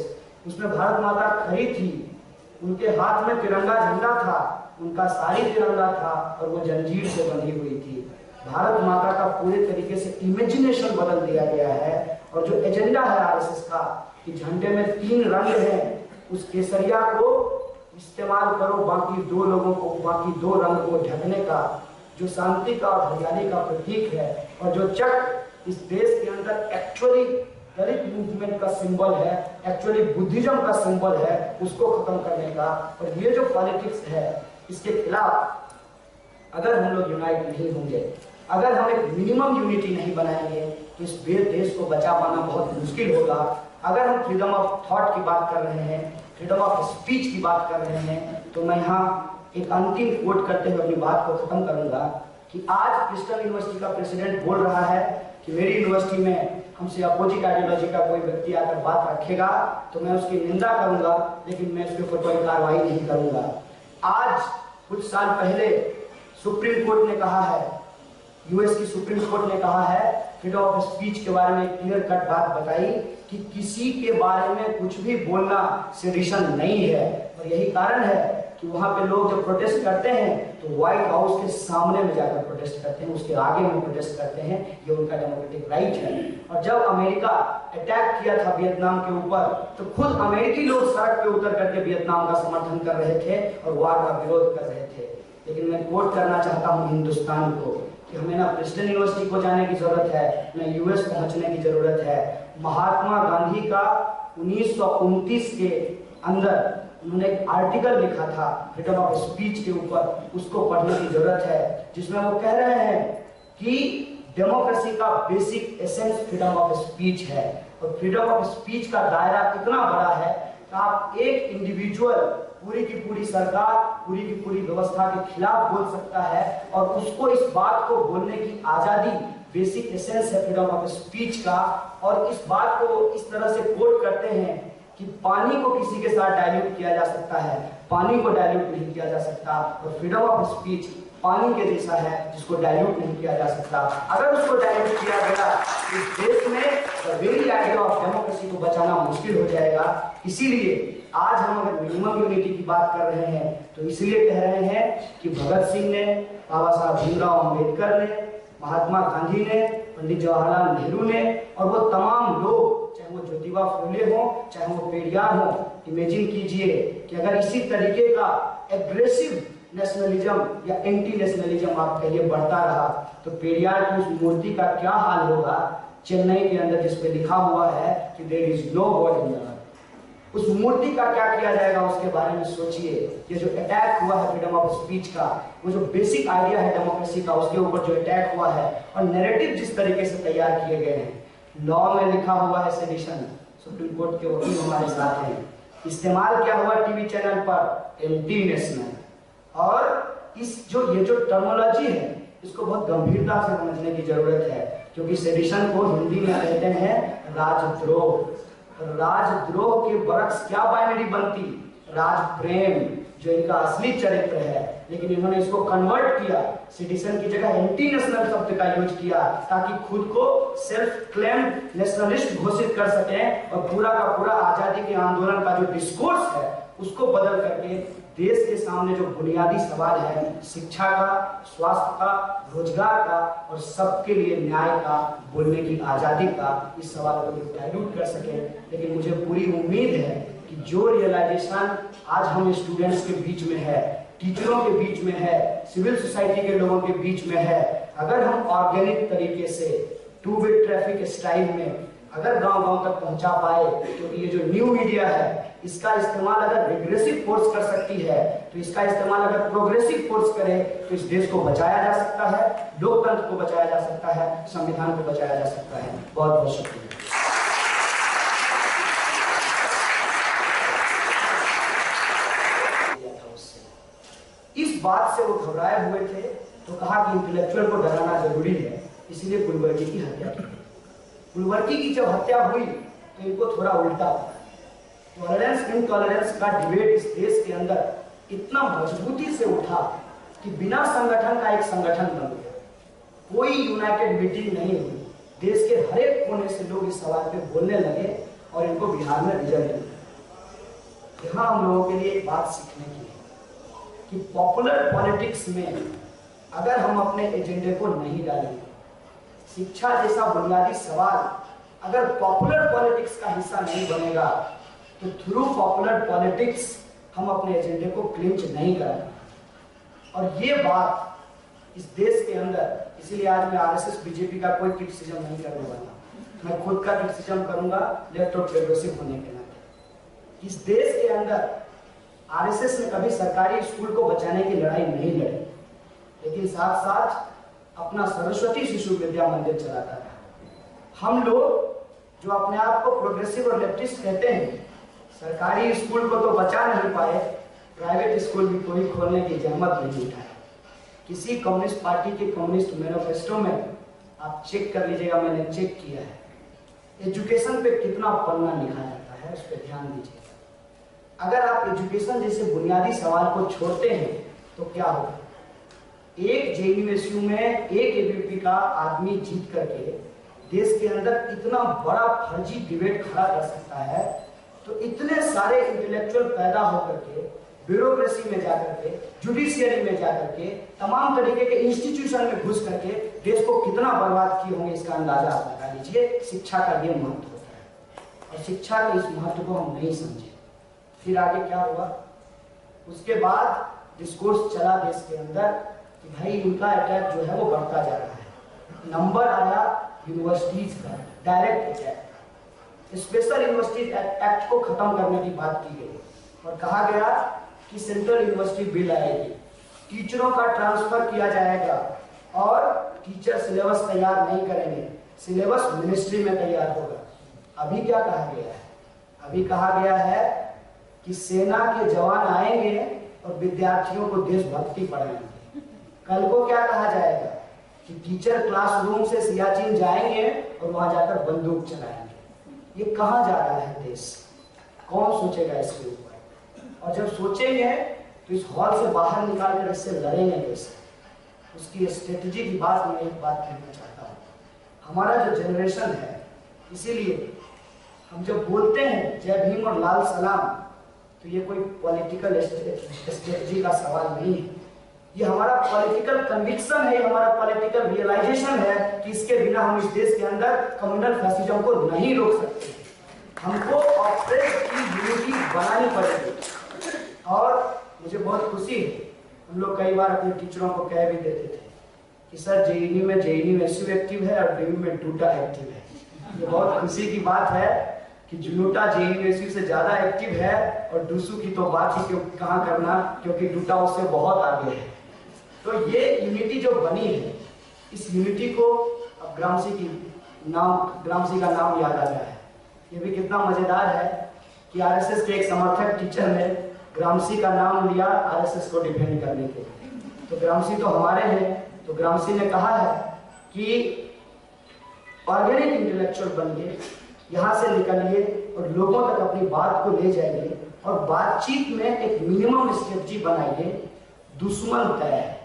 उसमें भारत माता खड़ी थी, उनके हाथ में तिरंगा झंडा था, उनका सारी तिरंगा था और वो जंजीर से बंधी हुई थी। भारत माता का पूरे तरीके से इमेजिनेशन बदल दिया गया है। और जो एजेंडा है आरएसएस का कि झंडे में 3 रंग हैं, उस केसरिया को इस्तेमाल करो बाकी 2 लोगों को, बाकी 2 रंग को ढकने का, जो शांति का और हरियाली का प्रतीक है, और जो चक इस देश के अंदर एक्चुअली दलित मूवमेंट का सिंबल है, एक्चुअली बुद्धिज्म का सिंबल है, उसको खत्म करने का। और ये जो पॉलिटिक्स है इसके खिलाफ अगर हम लोग यूनाइट नहीं होंगे, अगर हम एक मिनिमम यूनिटी नहीं बनाएंगे तो इस देश को बचा पाना बहुत मुश्किल होगा। अगर हम फ्रीडम ऑफ थॉट की बात कर रहे हैं, फ्रीडम ऑफ स्पीच की बात कर रहे हैं, तो मैं यहाँ एक अंतिम कोट करते हुए अपनी बात को खत्म करूंगा कि आज क्रिस्टल यूनिवर्सिटी का प्रेसिडेंट बोल रहा है कि मेरी यूनिवर्सिटी में हमसे अपोजिट आइडियोलॉजी का कोई व्यक्ति आकर बात रखेगा तो मैं उसकी निंदा करूंगा, लेकिन मैं उसके ऊपर कोई कार्रवाई नहीं करूंगा। आज कुछ साल पहले सुप्रीम कोर्ट ने कहा है, यूएस की सुप्रीम कोर्ट ने कहा है, फ्रीडम ऑफ स्पीच के बारे में क्लियर कट बात बताई कि किसी के बारे में कुछ भी बोलना सेडिशन नहीं है। और यही कारण है कि वहां पे लोग जब प्रोटेस्ट करते हैं तो व्हाइट हाउस के सामने में जाकर प्रोटेस्ट करते हैं, उसके आगे में प्रोटेस्ट करते हैं, ये उनका डेमोक्रेटिक राइट है। और जब अमेरिका अटैक किया था वियतनाम के ऊपर तो खुद अमेरिकी लोग सड़क पे उतर करके वियतनाम का समर्थन कर रहे थे और वार का विरोध कर रहे थे। लेकिन मैं कोट करना चाहता हूँ हिंदुस्तान को कि हमें ना प्रिंसटन यूनिवर्सिटी को जाने की जरूरत है, न यूएस पहुंचने की जरूरत है। महात्मा गांधी का 1929 के अंदर उन्होंने एक आर्टिकल लिखा था फ्रीडम ऑफ स्पीच के ऊपर, उसको पढ़ने की जरूरत है, जिसमें वो कह रहे हैं कि डेमोक्रेसी का basic essence freedom of speech है। और फ्रीडम ऑफ स्पीच का दायरा इतना बड़ा है कि आप एक इंडिविजुअल पूरी की पूरी सरकार, पूरी की पूरी व्यवस्था के खिलाफ बोल सकता है और उसको इस बात को बोलने की आजादी बेसिक एसेंस है फ्रीडम ऑफ स्पीच का। और इस बात को इस तरह से कोट करते हैं कि पानी को किसी के साथ डाइल्यूट किया जा सकता है, पानी को डाइल्यूट नहीं किया जा सकता। और फ्रीडम ऑफ स्पीच पानी के जैसा है जिसको डाइल्यूट नहीं किया जा सकता। अगर उसको डाइल्यूट किया गया इस देश में the very idea of democracy को बचाना मुश्किल हो जाएगा। इसीलिए आज हम अगर मिनिमम यूनिटी की बात कर रहे हैं तो इसलिए कह रहे हैं कि भगत सिंह ने, बाबा साहब भीमराव अम्बेडकर ने, महात्मा गांधी ने, पंडित जवाहरलाल नेहरू ने और वो तमाम लोग, चाहे वो ज्योतिबा फुले हो, चाहे वो पेरियार हो, इमेजिन कीजिए कि अगर इसी तरीके का एग्रेसिव नेशनलिज्म या एंटी नेशनलिज्म आप कहिए बढ़ता रहा तो पेरियार की उस मूर्ति का क्या हाल होगा चेन्नई के अंदर जिस पे लिखा हुआ है कि there is no god in the earth. उस मूर्ति का क्या किया जाएगा उसके बारे में सोचिए। ये जो अटैक हुआ है फ्रीडम ऑफ स्पीच का, वो जो बेसिक आइडिया है डेमोक्रेसी का, उसके ऊपर जो अटैक हुआ है और नैरेटिव जिस तरीके से तैयार किए गए हैं, लॉ में लिखा हुआ है सेडिशन, सुप्रीम कोर्ट के वकील हमारे साथ हैं, इस्तेमाल क्या हुआ टीवी चैनल पर एंटी नेशनल। और ये जो टर्मोलॉजी है इसको बहुत गंभीरता से समझने की जरूरत है, क्योंकि सेडिशन को हिंदी में कहते हैं राजद्रोह। राजद्रोह के बरक्स क्या बाइनरी बनती? राज प्रेम जो इनका असली चरित्र है, लेकिन इन्होंने इसको कन्वर्ट किया, सिटीजन की जगह एंटी नेशनल शब्द का यूज किया ताकि खुद को सेल्फ क्लेम्ड नेशनलिस्ट घोषित कर सके और पूरा का पूरा आजादी के आंदोलन का जो डिस्कोर्स है उसको बदल करके देश के सामने जो बुनियादी सवाल है शिक्षा का, स्वास्थ्य का, रोजगार का और सबके लिए न्याय का, बोलने की आजादी का, इस सवाल को डाइल्यूट कर सके। लेकिन मुझे पूरी उम्मीद है कि जो रियलाइजेशन आज हम स्टूडेंट्स के बीच में है, टीचरों के बीच में है, सिविल सोसाइटी के लोगों के बीच में है, अगर हम ऑर्गेनिक तरीके से टू वे ट्रैफिक स्टाइल में अगर गांव-गांव तक पहुंचा पाए, क्योंकि ये जो न्यू मीडिया है इसका इस्तेमाल अगर रिग्रेसिव फोर्स कर सकती है तो इसका इस्तेमाल अगर प्रोग्रेसिव फोर्स करे तो इस देश को बचाया जा सकता है, लोकतंत्र को बचाया जा सकता है, संविधान को बचाया जा सकता है। बहुत बहुत शुक्रिया। इस बात से वो घबराए हुए थे तो कहा कि इंटेलेक्चुअल को डराना जरूरी है, इसीलिए गुलवर्गी की हत्या की। गुलवर्गी की जब हत्या हुई तो इनको थोड़ा उल्टा हुआ। टॉलरेंस इनटॉलरेंस का डिबेट इस देश के अंदर इतना मजबूती से उठा कि बिना संगठन का एक संगठन बन गया। कोई यूनाइटेड मीटिंग नहीं हुई, देश के हर एक कोने से लोग इस सवाल पे बोलने लगे और इनको बिहार में रिजल्ट मिला। यहाँ हम लोगों के लिए एक बात सीखने की है कि पॉपुलर पॉलिटिक्स में अगर हम अपने एजेंडे को नहीं डालेंगे, शिक्षा जैसा बुनियादी सवाल अगर पॉपुलर पॉलिटिक्स का हिस्सा नहीं बनेगा तो थ्रू पॉपुलर पॉलिटिक्स हम अपने एजेंडे को क्लिंच नहीं करेंगे। और ये बात इस देश के अंदर, इसीलिए आज मैं आरएसएस बीजेपी का कोई क्रिटिसिज्म नहीं करने वाला, मैं खुद का क्रिटिसिज्म करूंगा लेफ्ट और प्रोग्रेसिव होने के नाते। इस देश के अंदर आरएसएस ने कभी सरकारी स्कूल को बचाने की लड़ाई नहीं लड़ी, लेकिन साथ साथ अपना सरस्वती शिशु विद्या मंदिर चलाता था। हम लोग जो अपने आप को प्रोग्रेसिव और लेफ्टिस्ट कहते हैं, सरकारी स्कूल को तो बचा नहीं पाए, प्राइवेट स्कूल भी कोई खोलने की जहमत नहीं उठाए। किसी कम्युनिस्ट पार्टी के कम्युनिस्ट मैनिफेस्टो में आप चेक कर लीजिएगा, मैंने चेक किया है, एजुकेशन पे कितना पन्ना लिखा जाता है, उस पर ध्यान दीजिएगा। अगर आप एजुकेशन जैसे बुनियादी सवाल को छोड़ते हैं तो क्या होगा? एक जेएनयू में एक एबीवीपी का आदमी जीत करके देश के अंदर इतना बड़ा फर्जी डिबेट खड़ा कर सकता है, तो इतने सारे इंटेलेक्चुअल पैदा होकर के ब्यूरोक्रेसी में जाकर के, जुडिशियरी में जाकर के, तमाम तरीके के इंस्टीट्यूशन में घुस करके देश को कितना बर्बाद किए होंगे, इसका अंदाजा आप लगा लीजिए। शिक्षा का ये महत्व होता है और शिक्षा के इस महत्व को हम नहीं समझे। फिर आगे क्या हुआ? उसके बाद डिस्कोर्स चला देश के अंदर कि भाई इनका अटैक जो है वो बढ़ता जा रहा है। नंबर आया यूनिवर्सिटीज का, direct attack, special university act को खत्म करने की बात की गई और कहा गया कि सेंट्रल यूनिवर्सिटी बिल आएगी, टीचरों का ट्रांसफर किया जाएगा और टीचर सिलेबस तैयार नहीं करेंगे, सिलेबस मिनिस्ट्री में तैयार होगा। अभी क्या कहा गया है? अभी कहा गया है कि सेना के जवान आएंगे और विद्यार्थियों को देशभक्ति पढ़ाएंगे। कल को क्या कहा जाएगा कि टीचर क्लासरूम से सियाचिन जाएंगे और वहां जाकर बंदूक चलाएंगे। ये कहां जा रहा है देश? कौन सोचेगा इसके ऊपर? और जब सोचेंगे तो इस हॉल से बाहर निकाल कर इससे लड़ेंगे कैसे? उसकी स्ट्रेटेजी की बात मैं एक बात कहना चाहता हूँ। हमारा जो जनरेशन है, इसीलिए हम जब बोलते हैं जय भीम और लाल सलाम, तो ये कोई पॉलिटिकल स्ट्रेटेजी का सवाल नहीं है, ये हमारा पॉलिटिकल कन्विक्शन है, हमारा पॉलिटिकल रियलाइजेशन है कि इसके बिना हम इस देश के अंदर कम्युनल फैसिज्म को नहीं रोक सकते। हमको ऑपरेट की यूनिटी बनानी पड़ेगी। और मुझे बहुत खुशी है, हम लोग कई बार अपने टीचरों को कह भी देते थे कि सर जेएनयू में जेएनयू एक्टिव है और डीयू में डूटा एक्टिव है। ये बहुत खुशी की बात है कि जुनूटा जेएनयू से ज्यादा एक्टिव है और डूसू की तो बात ही कहाँ करना, क्योंकि डूटा उससे बहुत आगे है। तो ये यूनिटी जो बनी है, इस यूनिटी को अब ग्रामसी का नाम याद आ गया है। ये भी कितना मजेदार है कि आरएसएस के एक समर्थक टीचर ने ग्रामसी का नाम लिया आरएसएस को डिफेंड करने के लिए। तो ग्रामसी तो हमारे हैं, तो ग्रामसी ने कहा है कि ऑर्गेनिक इंटेलेक्चुअल बनिए, यहाँ से निकलिए और लोगों तक अपनी बात को ले जाइए और बातचीत में एक मिनिमम स्ट्रेटजी बनाइए। दुश्मन तय है,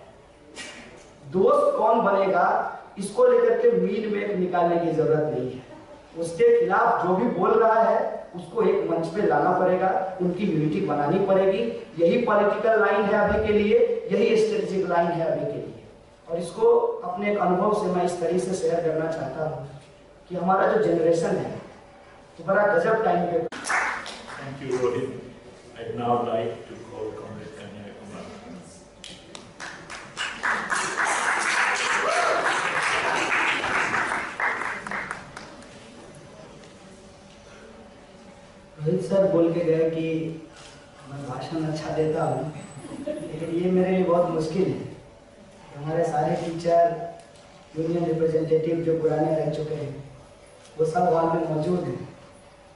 दोस्त कौन बनेगा इसको लेकर के मीड में निकालने की जरूरत नहीं है। उसके खिलाफ जो भी बोल रहा है उसको एक मंच पे लाना पड़ेगा, उनकी यूनिटी बनानी पड़ेगी। यही पॉलिटिकल लाइन है अभी के लिए, यही स्ट्रेटेजिक लाइन है अभी के लिए। और इसको अपने एक अनुभव से मैं इस तरीके से शेयर करना चाहता हूँ कि हमारा जो जनरेशन है तो बड़ा गजब टाइम पे। Thank you, Rohit. I'd now like to call Comrade Kanya Kumar. Rohit sir बोल के गए कि मैं भाषण अच्छा देता हूँ, लेकिन ये मेरे लिए बहुत मुश्किल है। हमारे सारे टीचर, यूनियन रिप्रेजेंटेटिव जो पुराने रह चुके हैं वो सब हॉल में मौजूद हैं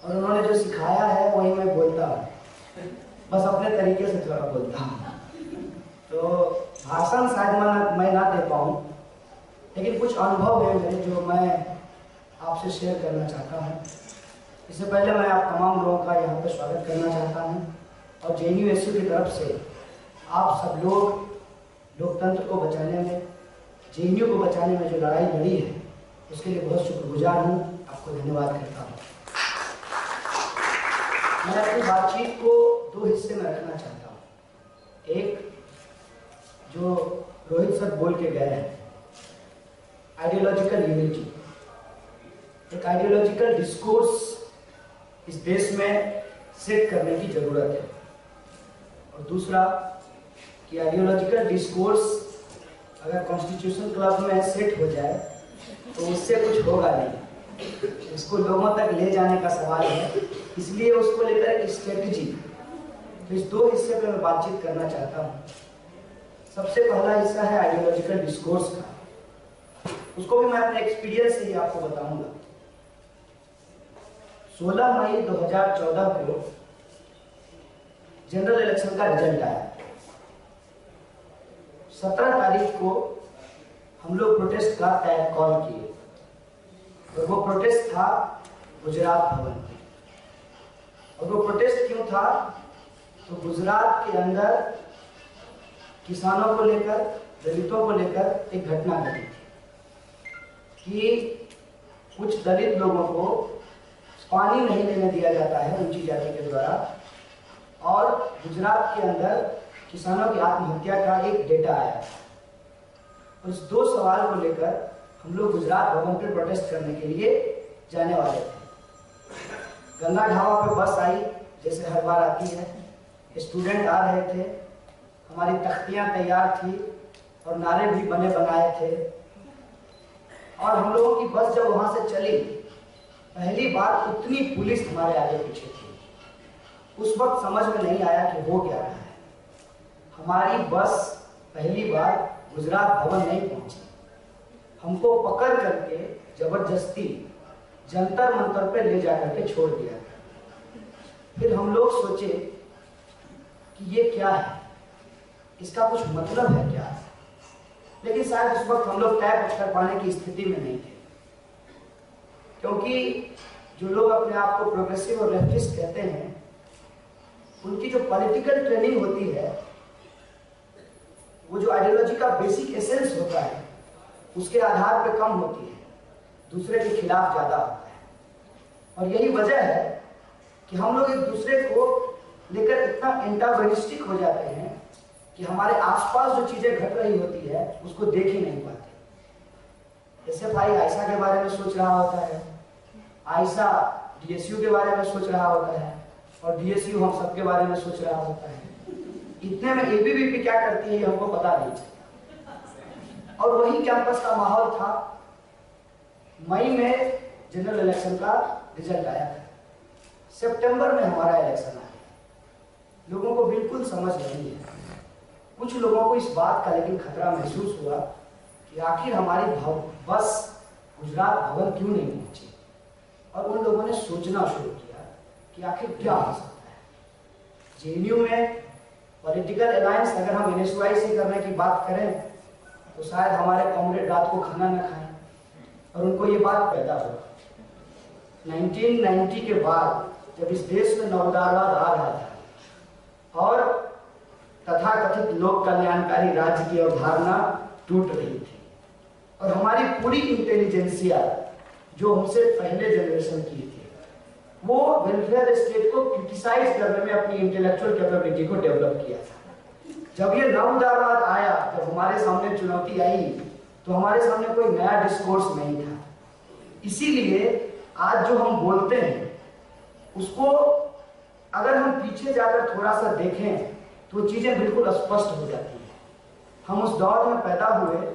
और उन्होंने जो सिखाया है वही मैं बोलता हूँ, बस अपने तरीके से थोड़ा बोलता हूँ। तो भाषण शायद मैं ना दे पाऊँ, लेकिन कुछ अनुभव है मेरे जो मैं आपसे शेयर करना चाहता हूँ। इससे पहले मैं आप तमाम लोगों का यहाँ पर स्वागत करना चाहता हूँ और JNU-SU की तरफ से आप सब लोग लोकतंत्र को बचाने में, JNU को बचाने में जो लड़ाई लड़ी है उसके लिए बहुत शुक्रगुजार हूँ, आपको धन्यवाद करता हूँ। मैं अपनी बातचीत को दो हिस्से में रखना चाहता हूँ। एक जो रोहित सर बोल के गए हैं, आइडियोलॉजिकल यूनिटी, एक आइडियोलॉजिकल डिस्कोर्स इस देश में सेट करने की जरूरत है। और दूसरा कि आइडियोलॉजिकल डिस्कोर्स अगर कॉन्स्टिट्यूशन क्लब में सेट हो जाए तो उससे कुछ होगा नहीं, इसको लोगों तक ले जाने का सवाल है। इसलिए उसको लेकर एक स्ट्रेटजी, तो इस दो हिस्से पे मैं बातचीत करना चाहता हूँ। सबसे पहला हिस्सा है आइडियोलॉजिकल डिस्कोर्स का, उसको भी मैं अपने एक्सपीरियंस से ही आपको बताऊंगा। 16 मई 2014 को जनरल इलेक्शन का रिजल्ट आया। 17 तारीख को हम लोग प्रोटेस्ट का कॉल किए और वो प्रोटेस्ट था गुजरात भवन पे। और वो प्रोटेस्ट क्यों था? तो गुजरात के अंदर किसानों को लेकर, दलितों को लेकर एक घटना घटी थी कि कुछ दलित लोगों को पानी नहीं लेने दिया जाता है ऊंची जाति के द्वारा, और गुजरात के अंदर किसानों की आत्महत्या का एक डेटा आया। और इस दो सवाल को लेकर हम लोग गुजरात भवन पर प्रोटेस्ट करने के लिए जाने वाले थे। गंगा ढाबा पे बस आई, जैसे हर बार आती है, स्टूडेंट आ रहे थे, हमारी तख्तियां तैयार थी और नारे भी बने बनाए थे। और हम लोगों की बस जब वहां से चली, पहली बार उतनी पुलिस हमारे आगे पीछे थी। उस वक्त समझ में नहीं आया कि हो क्या रहा है। हमारी बस पहली बार गुजरात भवन नहीं पहुंची, हमको पकड़ करके जबरदस्ती जंतर मंतर पे ले जाकर के छोड़ दिया। फिर हम लोग सोचे कि ये क्या है, इसका कुछ मतलब है क्या? लेकिन शायद उस वक्त हम लोग तय कर पाने की स्थिति में नहीं थे, क्योंकि जो लोग अपने आप को प्रोग्रेसिव और लेफ्टिस्ट कहते हैं, उनकी जो पॉलिटिकल ट्रेनिंग होती है, वो जो आइडियोलॉजी का बेसिक एसेंस होता है, उसके आधार पे कम होती है, दूसरे के खिलाफ ज्यादा होता है। और यही वजह है कि हम लोग एक दूसरे को लेकर इतना एंटागोनिस्टिक हो जाते हैं कि हमारे आसपास जो चीजें घट रही होती है उसको देख ही नहीं पाते। जैसे भाई आयशा के बारे में सोच रहा होता है, आयशा DSU के बारे में सोच रहा होता है, और DSU हम सबके बारे में सोच रहा होता है। इतने में ABVP क्या करती है हमको पता नहीं चलता। और वही कैंपस का माहौल था। मई में जनरल इलेक्शन का रिजल्ट आया था, सितंबर में हमारा इलेक्शन आया। लोगों को बिल्कुल समझ नहीं है। कुछ लोगों को इस बात का लेकिन खतरा महसूस हुआ कि आखिर हमारी बस गुजरात भवन क्यों नहीं पहुंची। और उन लोगों ने सोचना शुरू किया कि आखिर क्या हो सकता है। JNU में पॉलिटिकल अलायंस अगर हम NSY से करने की बात करें तो शायद हमारे कॉमरेड रात को खाना न खाएं, और उनको ये बात पैदा होगा। 1990 के बाद जब इस देश में नवोदारवाद आ रहा था, और तथाकथित लोक कल्याणकारी राज्य की अवधारणा टूट रही थी। और हमारी पूरी इंटेलिजेंसिया जो हमसे पहले जनरेशन की थी, वो वेलफेयर स्टेट को क्रिटिसाइज करने में अपनी इंटेलेक्चुअल कैपेबिलिटी को डेवलप किया था। जब ये नवउदारवाद आया, जब हमारे सामने चुनौती आई, तो हमारे सामने कोई नया डिस्कोर्स नहीं था। इसीलिए आज जो हम बोलते हैं उसको अगर हम पीछे जाकर थोड़ा सा देखें तो चीजें बिल्कुल स्पष्ट हो जाती हैं। हम उस दौर में पैदा हुए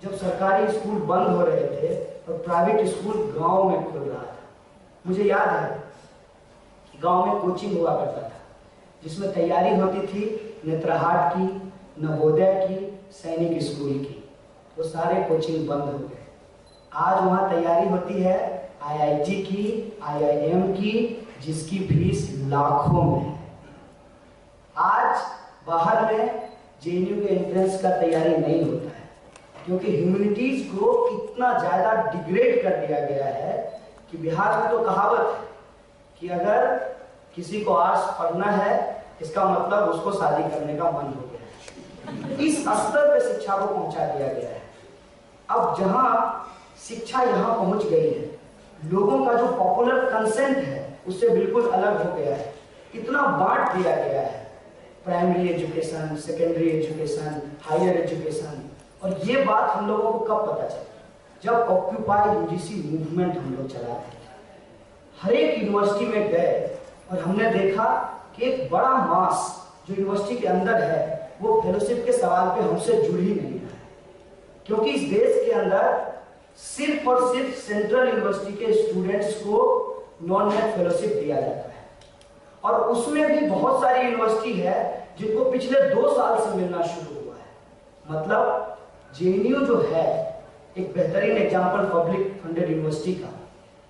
जब सरकारी स्कूल बंद हो रहे थे और प्राइवेट स्कूल गांव में खुल रहा था। मुझे याद है कि गांव में कोचिंग हुआ करता था जिसमें तैयारी होती थी नेत्रहाट की, नवोदय की, सैनिक स्कूल की। वो सारे कोचिंग बंद हो गए। आज वहाँ तैयारी होती है IIT की, IIM की, जिसकी फीस लाखों में है। आज बाहर में JNU के एंट्रेंस का तैयारी नहीं होता है क्योंकि ह्यूमैनिटीज को इतना ज्यादा डिग्रेड कर दिया गया है कि बिहार में तो कहावत है कि अगर किसी को आर्ट्स पढ़ना है इसका मतलब उसको शादी करने का मन हो गया है। इस स्तर पे शिक्षा को पहुंचा दिया गया है। अब जहां शिक्षा यहां पहुंच गई है, लोगों का जो पॉपुलर कंसेंट है उससे बिल्कुल अलग हो गया है। इतना बांट दिया गया है, primary education, secondary education, higher education. और ये बात हम लोगों को कब पता चली? जब ऑक्यूपाई UGC मूवमेंट हम लोग चला रहे थे। हर एक यूनिवर्सिटी में गए और हमने देखा कि एक बड़ा मास जो यूनिवर्सिटी के अंदर है वो फेलोशिप के सवाल पे हमसे जुड़ ही नहीं रहा है, क्योंकि इस देश के अंदर सिर्फ और सिर्फ सेंट्रल यूनिवर्सिटी के स्टूडेंट्स को नॉन नेट फेलोशिप दिया जाता है। और उसमें भी बहुत सारी यूनिवर्सिटी है जिनको पिछले 2 साल से मिलना शुरू हुआ है। मतलब JNU जो है एक बेहतरीन एग्जाम्पल पब्लिक फंडेड यूनिवर्सिटी का,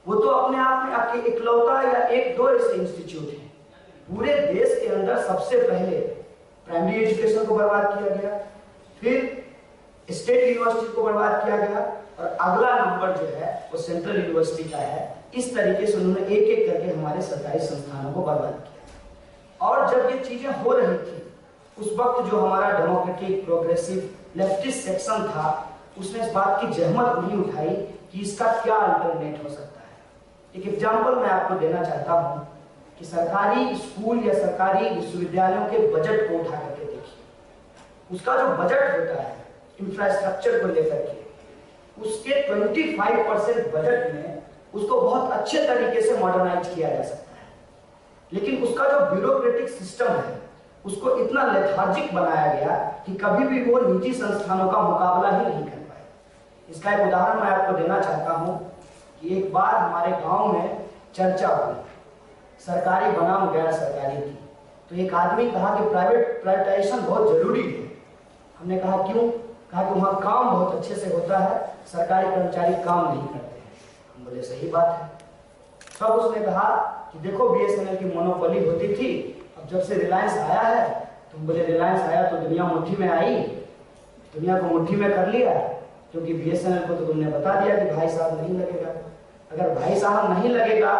वो तो अपने आप में आपके इकलौता या 1-2 ऐसे इंस्टीट्यूट हैं। पूरे देश के अंदर सबसे पहले प्राइमरी एजुकेशन को बर्बाद किया गया, फिर स्टेट यूनिवर्सिटी को बर्बाद किया गया और अगला नंबर जो है वो सेंट्रल यूनिवर्सिटी का है। इस तरीके से उन्होंने एक एक करके हमारे सरकारी संस्थानों को बर्बाद किया। और जब ये चीजें हो रही थी उस वक्त जो हमारा डेमोक्रेटिक प्रोग्रेसिव लेफ्टिस्ट सेक्शन था उसने इस बात की जहमत नहीं उठाई कि इसका क्या अल्टरनेट हो सकता है। एक एग्जाम्पल मैं आपको देना चाहता हूं कि सरकारी स्कूल या सरकारी विश्वविद्यालयों के बजट को उठा करके देखिए। उसका जो बजट होता है इंफ्रास्ट्रक्चर को लेकर के, उसके 25% बजट में उसको बहुत अच्छे तरीके से मॉडर्नाइज किया जा सकता है, लेकिन उसका जो ब्यूरोक्रेटिक सिस्टम है उसको इतना लेथार्जिक बनाया गया कि कभी भी वो निजी संस्थानों का मुकाबला ही नहीं कर पाए। इसका एक उदाहरण मैं आपको देना चाहता हूं कि एक बार हमारे गांव में चर्चा हुई सरकारी बनाम गैर सरकारी की। तो एक आदमी कहा कि प्राइवेटाइजेशन बहुत जरूरी है। हमने कहा क्यों? कहा कि वहां काम बहुत अच्छे से होता है, सरकारी कर्मचारी काम नहीं करते हैं। हम बोले सही बात है। तब उसने कहा कि देखो BSNL की मोनोपोली होती थी, अब जब से रिलायंस आया है, तुम बोले रिलायंस आया तो दुनिया मुट्ठी में आई, दुनिया को मुट्ठी में कर लिया, क्योंकि BSNL को तो तुमने बता दिया कि भाई साहब नहीं लगेगा। अगर भाई साहब नहीं लगेगा,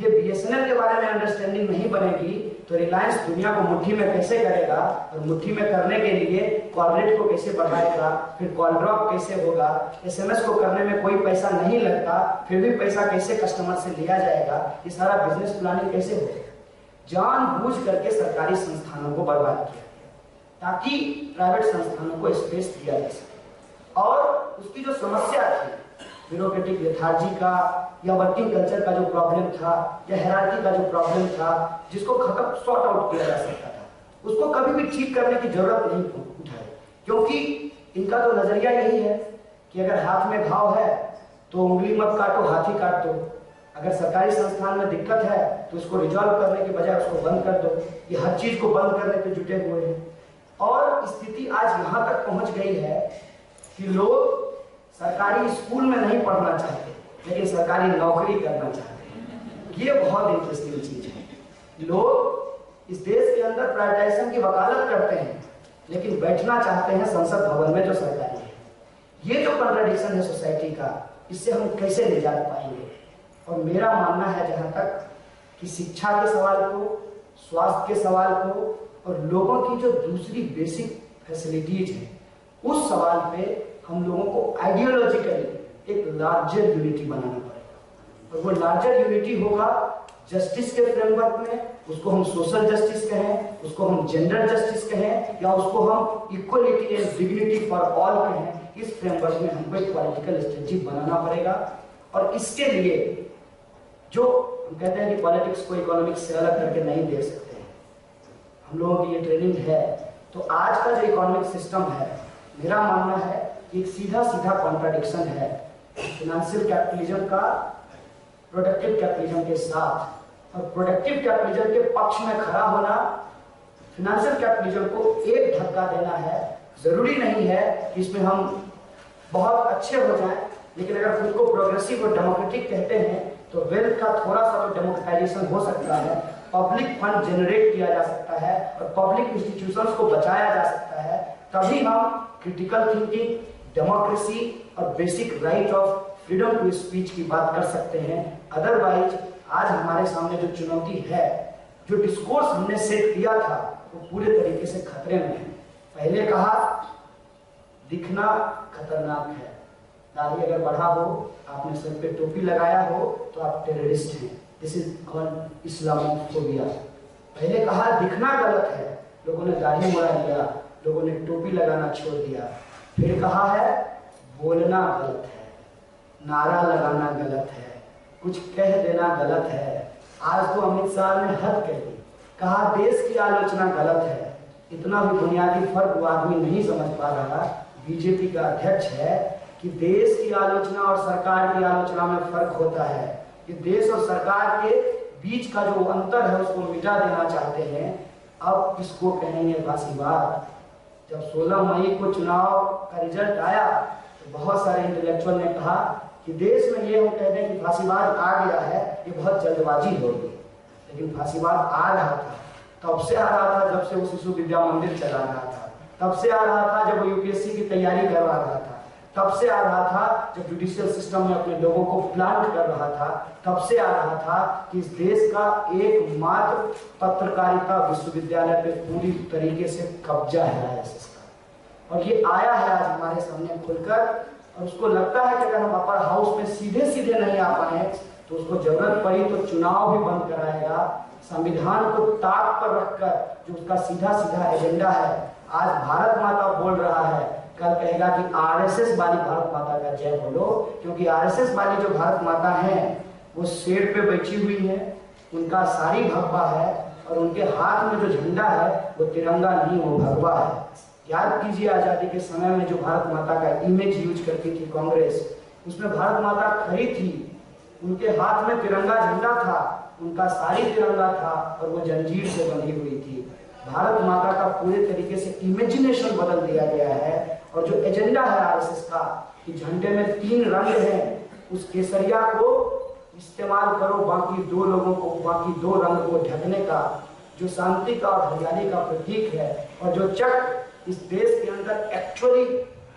ये BSNL के बारे में अंडरस्टैंडिंग नहीं बनेगी तो रिलायंस दुनिया को मुट्ठी में कैसे करेगा, और मुट्ठी में करने के लिए कॉल रेट को कैसे बढ़ाएगा, फिर कॉल ड्रॉप कैसे होगा, SMS को करने में कोई पैसा नहीं लगता, फिर भी पैसा कैसे कस्टमर से लिया जाएगा, ये सारा बिजनेस प्लानिंग कैसे होगा। जानबूझ करके सरकारी संस्थानों को बर्बाद किया गया ताकि प्राइवेट संस्थानों को स्पेस दिया जा सके। और उसकी जो समस्या थी ब्यूरोक्रेटिक लेथार्जी का या वर्किंग कल्चर का जो प्रॉब्लम था या हायरार्की का जो प्रॉब्लम था, जिसको खत्म सॉर्ट आउट किया जा सकता था, उसको कभी भी ठीक करने की जरूरत नहीं उठाई, क्योंकि इनका तो नजरिया यही है कि अगर हाथ में घाव है तो उंगली मत काटो, हाथी काट दो। अगर सरकारी संस्थान में दिक्कत है तो उसको रिजॉल्व करने के बजाय उसको बंद कर दो। ये हर चीज को बंद करने पे जुटे हुए हैं। और स्थिति आज यहां तक पहुंच गई है कि लोग सरकारी स्कूल में नहीं पढ़ना चाहते, लेकिन सरकारी नौकरी करना चाहते हैं। ये बहुत इंटरेस्टिंग चीज है। लोग इस देश के अंदर प्राइवेटाइजेशन की वकालत करते हैं, लेकिन बैठना चाहते हैं संसद भवन में जो सरकारी है। ये जो कंट्राडिक्शन है सोसाइटी का, इससे हम कैसे निजात पाएंगे? और मेरा मानना है जहां तक कि शिक्षा के सवाल को, स्वास्थ्य के सवाल को और लोगों की जो दूसरी बेसिक फैसिलिटीज है, उस सवाल पे हम लोगों को आइडियोलॉजिकली एक लार्जर यूनिटी बनाना पड़ेगा। और वो लार्जर यूनिटी होगा जस्टिस के फ्रेमवर्क में, उसको हम सोशल जस्टिस कहें, उसको हम जेंडर जस्टिस कहें, या उसको हम equality and dignity for all कहें। इस फ्रेमवर्क में हमको एक पॉलिटिकल स्ट्रेटजी बनाना पड़ेगा। और इसके लिए जो हम कहते हैं कि पॉलिटिक्स को इकोनॉमिक्स से अलग करके नहीं देख सकते हैं, हम लोगों की ये ट्रेनिंग है। तो आज का जो इकोनॉमिक सिस्टम है, मेरा मानना है कि एक सीधा सीधा कॉन्ट्राडिक्शन है फाइनेंशियल कैपिटलिज्म का प्रोडक्टिव कैपिटलिज्म के साथ। और प्रोडक्टिव कैपिटलिज्म के पक्ष में खड़ा होना, फाइनेंशियल कैपिटलिज्म को एक धक्का देना है। जरूरी नहीं है कि इसमें हम बहुत अच्छे हो जाएं, लेकिन अगर खुद को प्रोग्रेसिव और डेमोक्रेटिक कहते हैं तो वेल्थ का थोड़ा सा तो डेमोक्रेटाइजेशन हो सकता है, पब्लिक फंड जनरेट किया जा सकता है और पब्लिक इंस्टीट्यूशंस को बचाया जा सकता है। तभी हम क्रिटिकल थिंकिंग, डेमोक्रेसी और basic right of freedom to speech की बात कर सकते हैं। अदरवाइज आज हमारे सामने जो चुनौती है, जो डिस्कोर्स हमने सेट किया था, वो पूरे तरीके से खतरे में है। पहले कहा दिखना खतरनाक है, दाढ़ी अगर बढ़ा हो, आपने सर पे टोपी लगाया हो तो आप टेररिस्ट हैं। This is called Islamophobia. पहले कहा दिखना गलत है, लोगों ने दाढ़ी मुड़ा लिया, लोगों ने टोपी लगाना छोड़ दिया। फिर कहा है बोलना गलत है, नारा लगाना गलत है, कुछ कह देना गलत है। आज तो अमित शाह ने हद कह दी, कहा देश की आलोचना गलत है। इतना भी बुनियादी फर्क वो आदमी नहीं समझ पा रहा, बीजेपी का अध्यक्ष है, कि देश की आलोचना और सरकार की आलोचना में फर्क होता है। कि देश और सरकार के बीच का जो अंतर है उसको मिटा देना चाहते हैं। अब इसको कहेंगे फासीवाद। जब 16 मई को चुनाव का रिजल्ट आया तो बहुत सारे इंटेलेक्चुअल ने कहा कि देश में ये हम कहते हैं कि फासीवाद आ गया है, ये बहुत जल्दबाजी होगी। लेकिन फासीवाद आ रहा था, तब से आ रहा था जब से वो शिशु विद्या मंदिर चला रहा था, तब से आ रहा था जब वो यूपीएससी की तैयारी करवा रहा था, तब से आ रहा था जब जुडिशियल सिस्टम में अपने लोगों को प्लांट कर रहा था, तब से आ रहा था कि इस देश का एकमात्र पत्रकारिता विश्वविद्यालय पे पूरी तरीके से कब्जा है आईएसएस का। और ये आया है आज हमारे सामने खुलकर, और उसको लगता है कि अगर हम अपर हाउस में सीधे सीधे नहीं आ पाए तो उसको जरूरत पड़ी तो चुनाव भी बंद कराएगा। संविधान को ताक पर रखकर जो उसका सीधा सीधा एजेंडा है, आज भारत माता बोल रहा है, कल कहेगा कि आरएसएस वाली भारत माता का जय बोलो। क्योंकि आरएसएस वाली जो भारत माता है वो शेर पे बैठी हुई है, उनका साड़ी भगवा है और उनके हाथ में जो झंडा है वो तिरंगा नहीं, वो भगवा है। याद कीजिए आजादी के समय में जो भारत माता का इमेज यूज करती थी कांग्रेस, उसमें भारत माता खड़ी थी, उनके हाथ में तिरंगा झंडा था, उनका साड़ी तिरंगा था और वो जंजीर से बंधी हुई थी। भारत माता का पूरे तरीके से इमेजिनेशन बदल दिया गया है। और जो एजेंडा है आरएसएस का कि झंडे में 3 रंग हैं, उस केसरिया को इस्तेमाल करो बाकी 2 लोगों को, बाकी 2 रंग को ढकने का, जो शांति का और हरियाली का प्रतीक है। और जो चक्र इस देश के अंदर एक्चुअली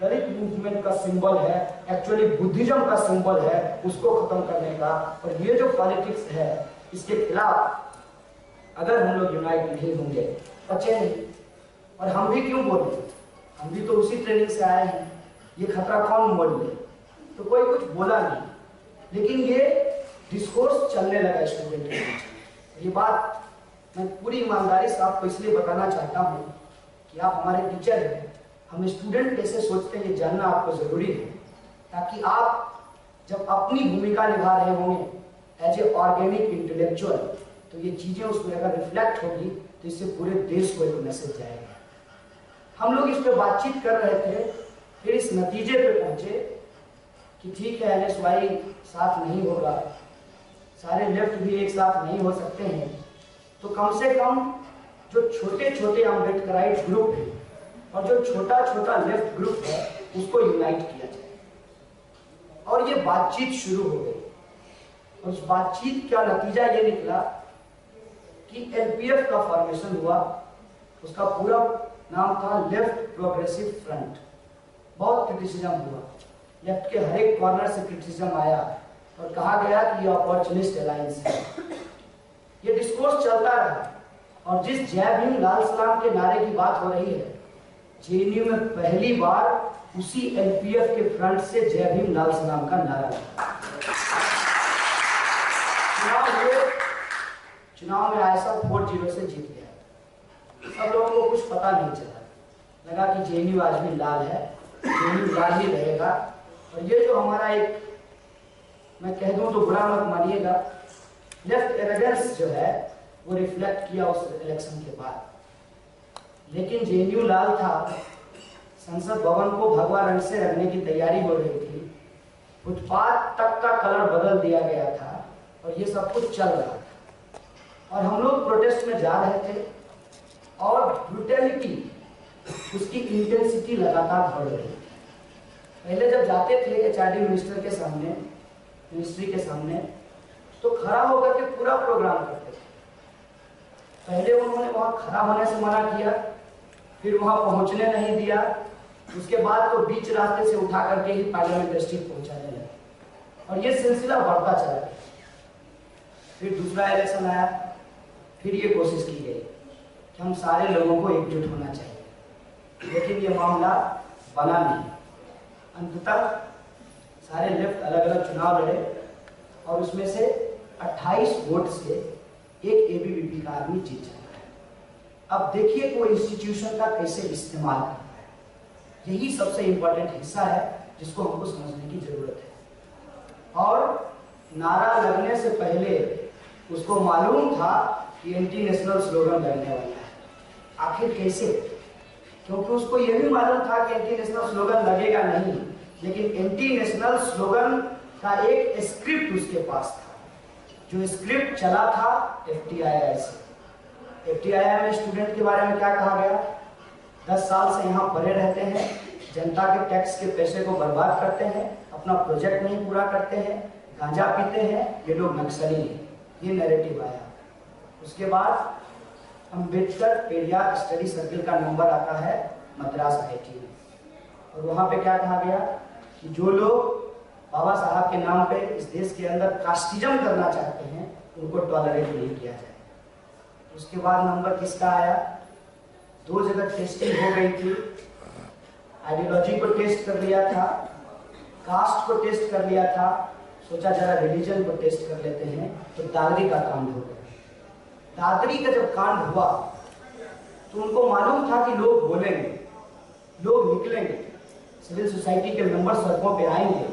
दलित मूवमेंट का सिंबल है, एक्चुअली बुद्धिज्म का सिंबल है, उसको खत्म करने का। और ये जो पॉलिटिक्स है, इसके खिलाफ अगर हम लोग यूनाइट नहीं होंगे, बचे नहीं। और हम भी क्यों बोले, हम भी तो उसी ट्रेनिंग से आए हैं। ये खतरा कौन मोड़ ले, तो कोई कुछ बोला नहीं, लेकिन ये डिस्कोर्स चलने लगा स्टूडेंट के बीच। ये बात मैं पूरी ईमानदारी से आपको इसलिए बताना चाहता हूँ कि आप हमारे टीचर हैं, हम स्टूडेंट कैसे सोचते हैं ये जानना आपको जरूरी है, ताकि आप जब अपनी भूमिका निभा रहे होंगे एज ए ऑर्गेनिक इंटेलेक्चुअल, तो ये चीजें उसमें अगर रिफ्लेक्ट होगी तो इससे पूरे देश को एक मैसेज जाएगा। हम लोग इस पर बातचीत कर रहे थे, फिर इस नतीजे पे पहुंचे कि ठीक है एनएसवाई साथ नहीं होगा, सारे लेफ्ट भी एक साथ नहीं हो सकते हैं, तो कम से कम जो छोटे छोटे अम्बेडकराइट ग्रुप है और जो छोटा छोटा लेफ्ट ग्रुप है उसको यूनाइट किया जाए। और ये बातचीत शुरू हो गई, और उस बातचीत का नतीजा ये निकला कि एलपीएफ का फॉर्मेशन हुआ। उसका पूरा नाम था लेफ्ट प्रोग्रेसिव फ्रंट। बहुत क्रिटिसिज्म हुआ, लेफ्ट के हर एक कॉर्नर से क्रिटिसिज्म आया और कहा गया कि ये अपॉर्चुनिस्ट अलायंस है। ये डिस्कोर्स चलता रहा और जिस जय भीम लाल सलाम के नारे की बात हो रही है, जेएनयू में पहली बार उसी एलपीएफ के फ्रंट से जय भीम लाल सलाम का नारा लगा। चुनाव में आया सब 4-0 से जीत गया। सब लोगों को कुछ पता नहीं चला, लगा कि जेएनयू आज भी लाल है, जेएनयू लाल ही रहेगा। और ये जो हमारा एक, मैं कह दूं तो बुरा मत मानिएगा, लेफ्ट एरोगेंस जो है वो रिफ्लेक्ट किया उस इलेक्शन के बाद। लेकिन जेएनयू लाल था, संसद भवन को भगवा रंग से रंगने की तैयारी हो रही थी, फुटपाथ तक का कलर बदल दिया गया था और ये सब कुछ चल रहा था। और हम लोग प्रोटेस्ट में जा रहे थे और ब्रूटैलिटी, उसकी इंटेंसिटी लगातार बढ़ रही थी। पहले जब जाते थे एचआरडी मिनिस्टर के सामने, मिनिस्ट्री के सामने, तो खड़ा होकर के पूरा प्रोग्राम करते थे। पहले उन्होंने वहां खड़ा होने से मना किया, फिर वहां पहुंचने नहीं दिया, उसके बाद तो बीच रास्ते से उठा करके ही पार्लियामेंट स्ट्रीट पहुंचाने लगे और ये सिलसिला बढ़ता चला गया। फिर दूसरा इलेक्शन आया, फिर ये कोशिश की गई कि हम सारे लोगों को एकजुट होना चाहिए, लेकिन ये मामला बना नहीं। अंततः सारे लेफ्ट अलग अलग चुनाव लड़े और उसमें से 28 वोट से एक एबीवीपी का आदमी जीत जाता है। अब देखिए कि वो इंस्टीट्यूशन का कैसे इस्तेमाल करता है। यही सबसे इंपॉर्टेंट हिस्सा है जिसको हमको समझने की जरूरत है। और नारा लगने से पहले उसको मालूम था कि एंटी नेशनल स्लोगन लगने वाला है। आखिर कैसे? क्योंकि उसको यह भी मालूम था कि एंटी नेशनल स्लोगन लगेगा नहीं, लेकिन एंटी नेशनल स्लोगन का एक स्क्रिप्ट उसके पास था, जो स्क्रिप्ट चला था एफटीआईआई से। एफटीआईआई में स्टूडेंट के बारे में क्या कहा गया? 10 साल से यहाँ पड़े रहते हैं, जनता के टैक्स के पैसे को बर्बाद करते हैं, अपना प्रोजेक्ट नहीं पूरा करते हैं, गांजा पीते हैं, ये लोग नक्सली हैं। ये नैरेटिव आया। उसके बाद अंबेडकर एरिया स्टडी सर्किल का नंबर आता है मद्रास आईआईटी में, और वहां पे क्या कहा गया कि जो लोग बाबा साहब के नाम पे इस देश के अंदर कास्टिज्म करना चाहते हैं उनको टॉलरेट नहीं किया जाए। उसके बाद नंबर किसका आया? 2 जगह टेस्टिंग हो गई थी, आइडियोलॉजी को टेस्ट कर लिया था, कास्ट को टेस्ट कर लिया था, सोचा जरा रिलीजन को टेस्ट कर लेते हैं, तो दादरी का कांड हो गया। दादरी का जब कांड हुआ तो उनको मालूम था कि लोग बोलेंगे, लोग निकलेंगे, सिविल सोसाइटी के मेंबर सड़कों पे आएंगे,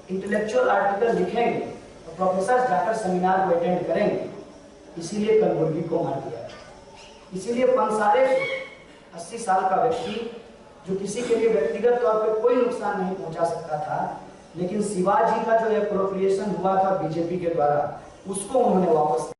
इंटेलेक्चुअल आर्टिकल लिखेंगे और प्रोफेसर जाकर सेमिनार को अटेंड करेंगे। इसीलिए कलबुर्गी को मार दिया। इसीलिए पंसारे 80 साल का व्यक्ति, जो किसी के लिए व्यक्तिगत तौर पे कोई नुकसान नहीं पहुंचा सकता था, लेकिन शिवाजी का जो एप्रोप्रिएशन हुआ था बीजेपी के द्वारा, उसको उन्होंने वापस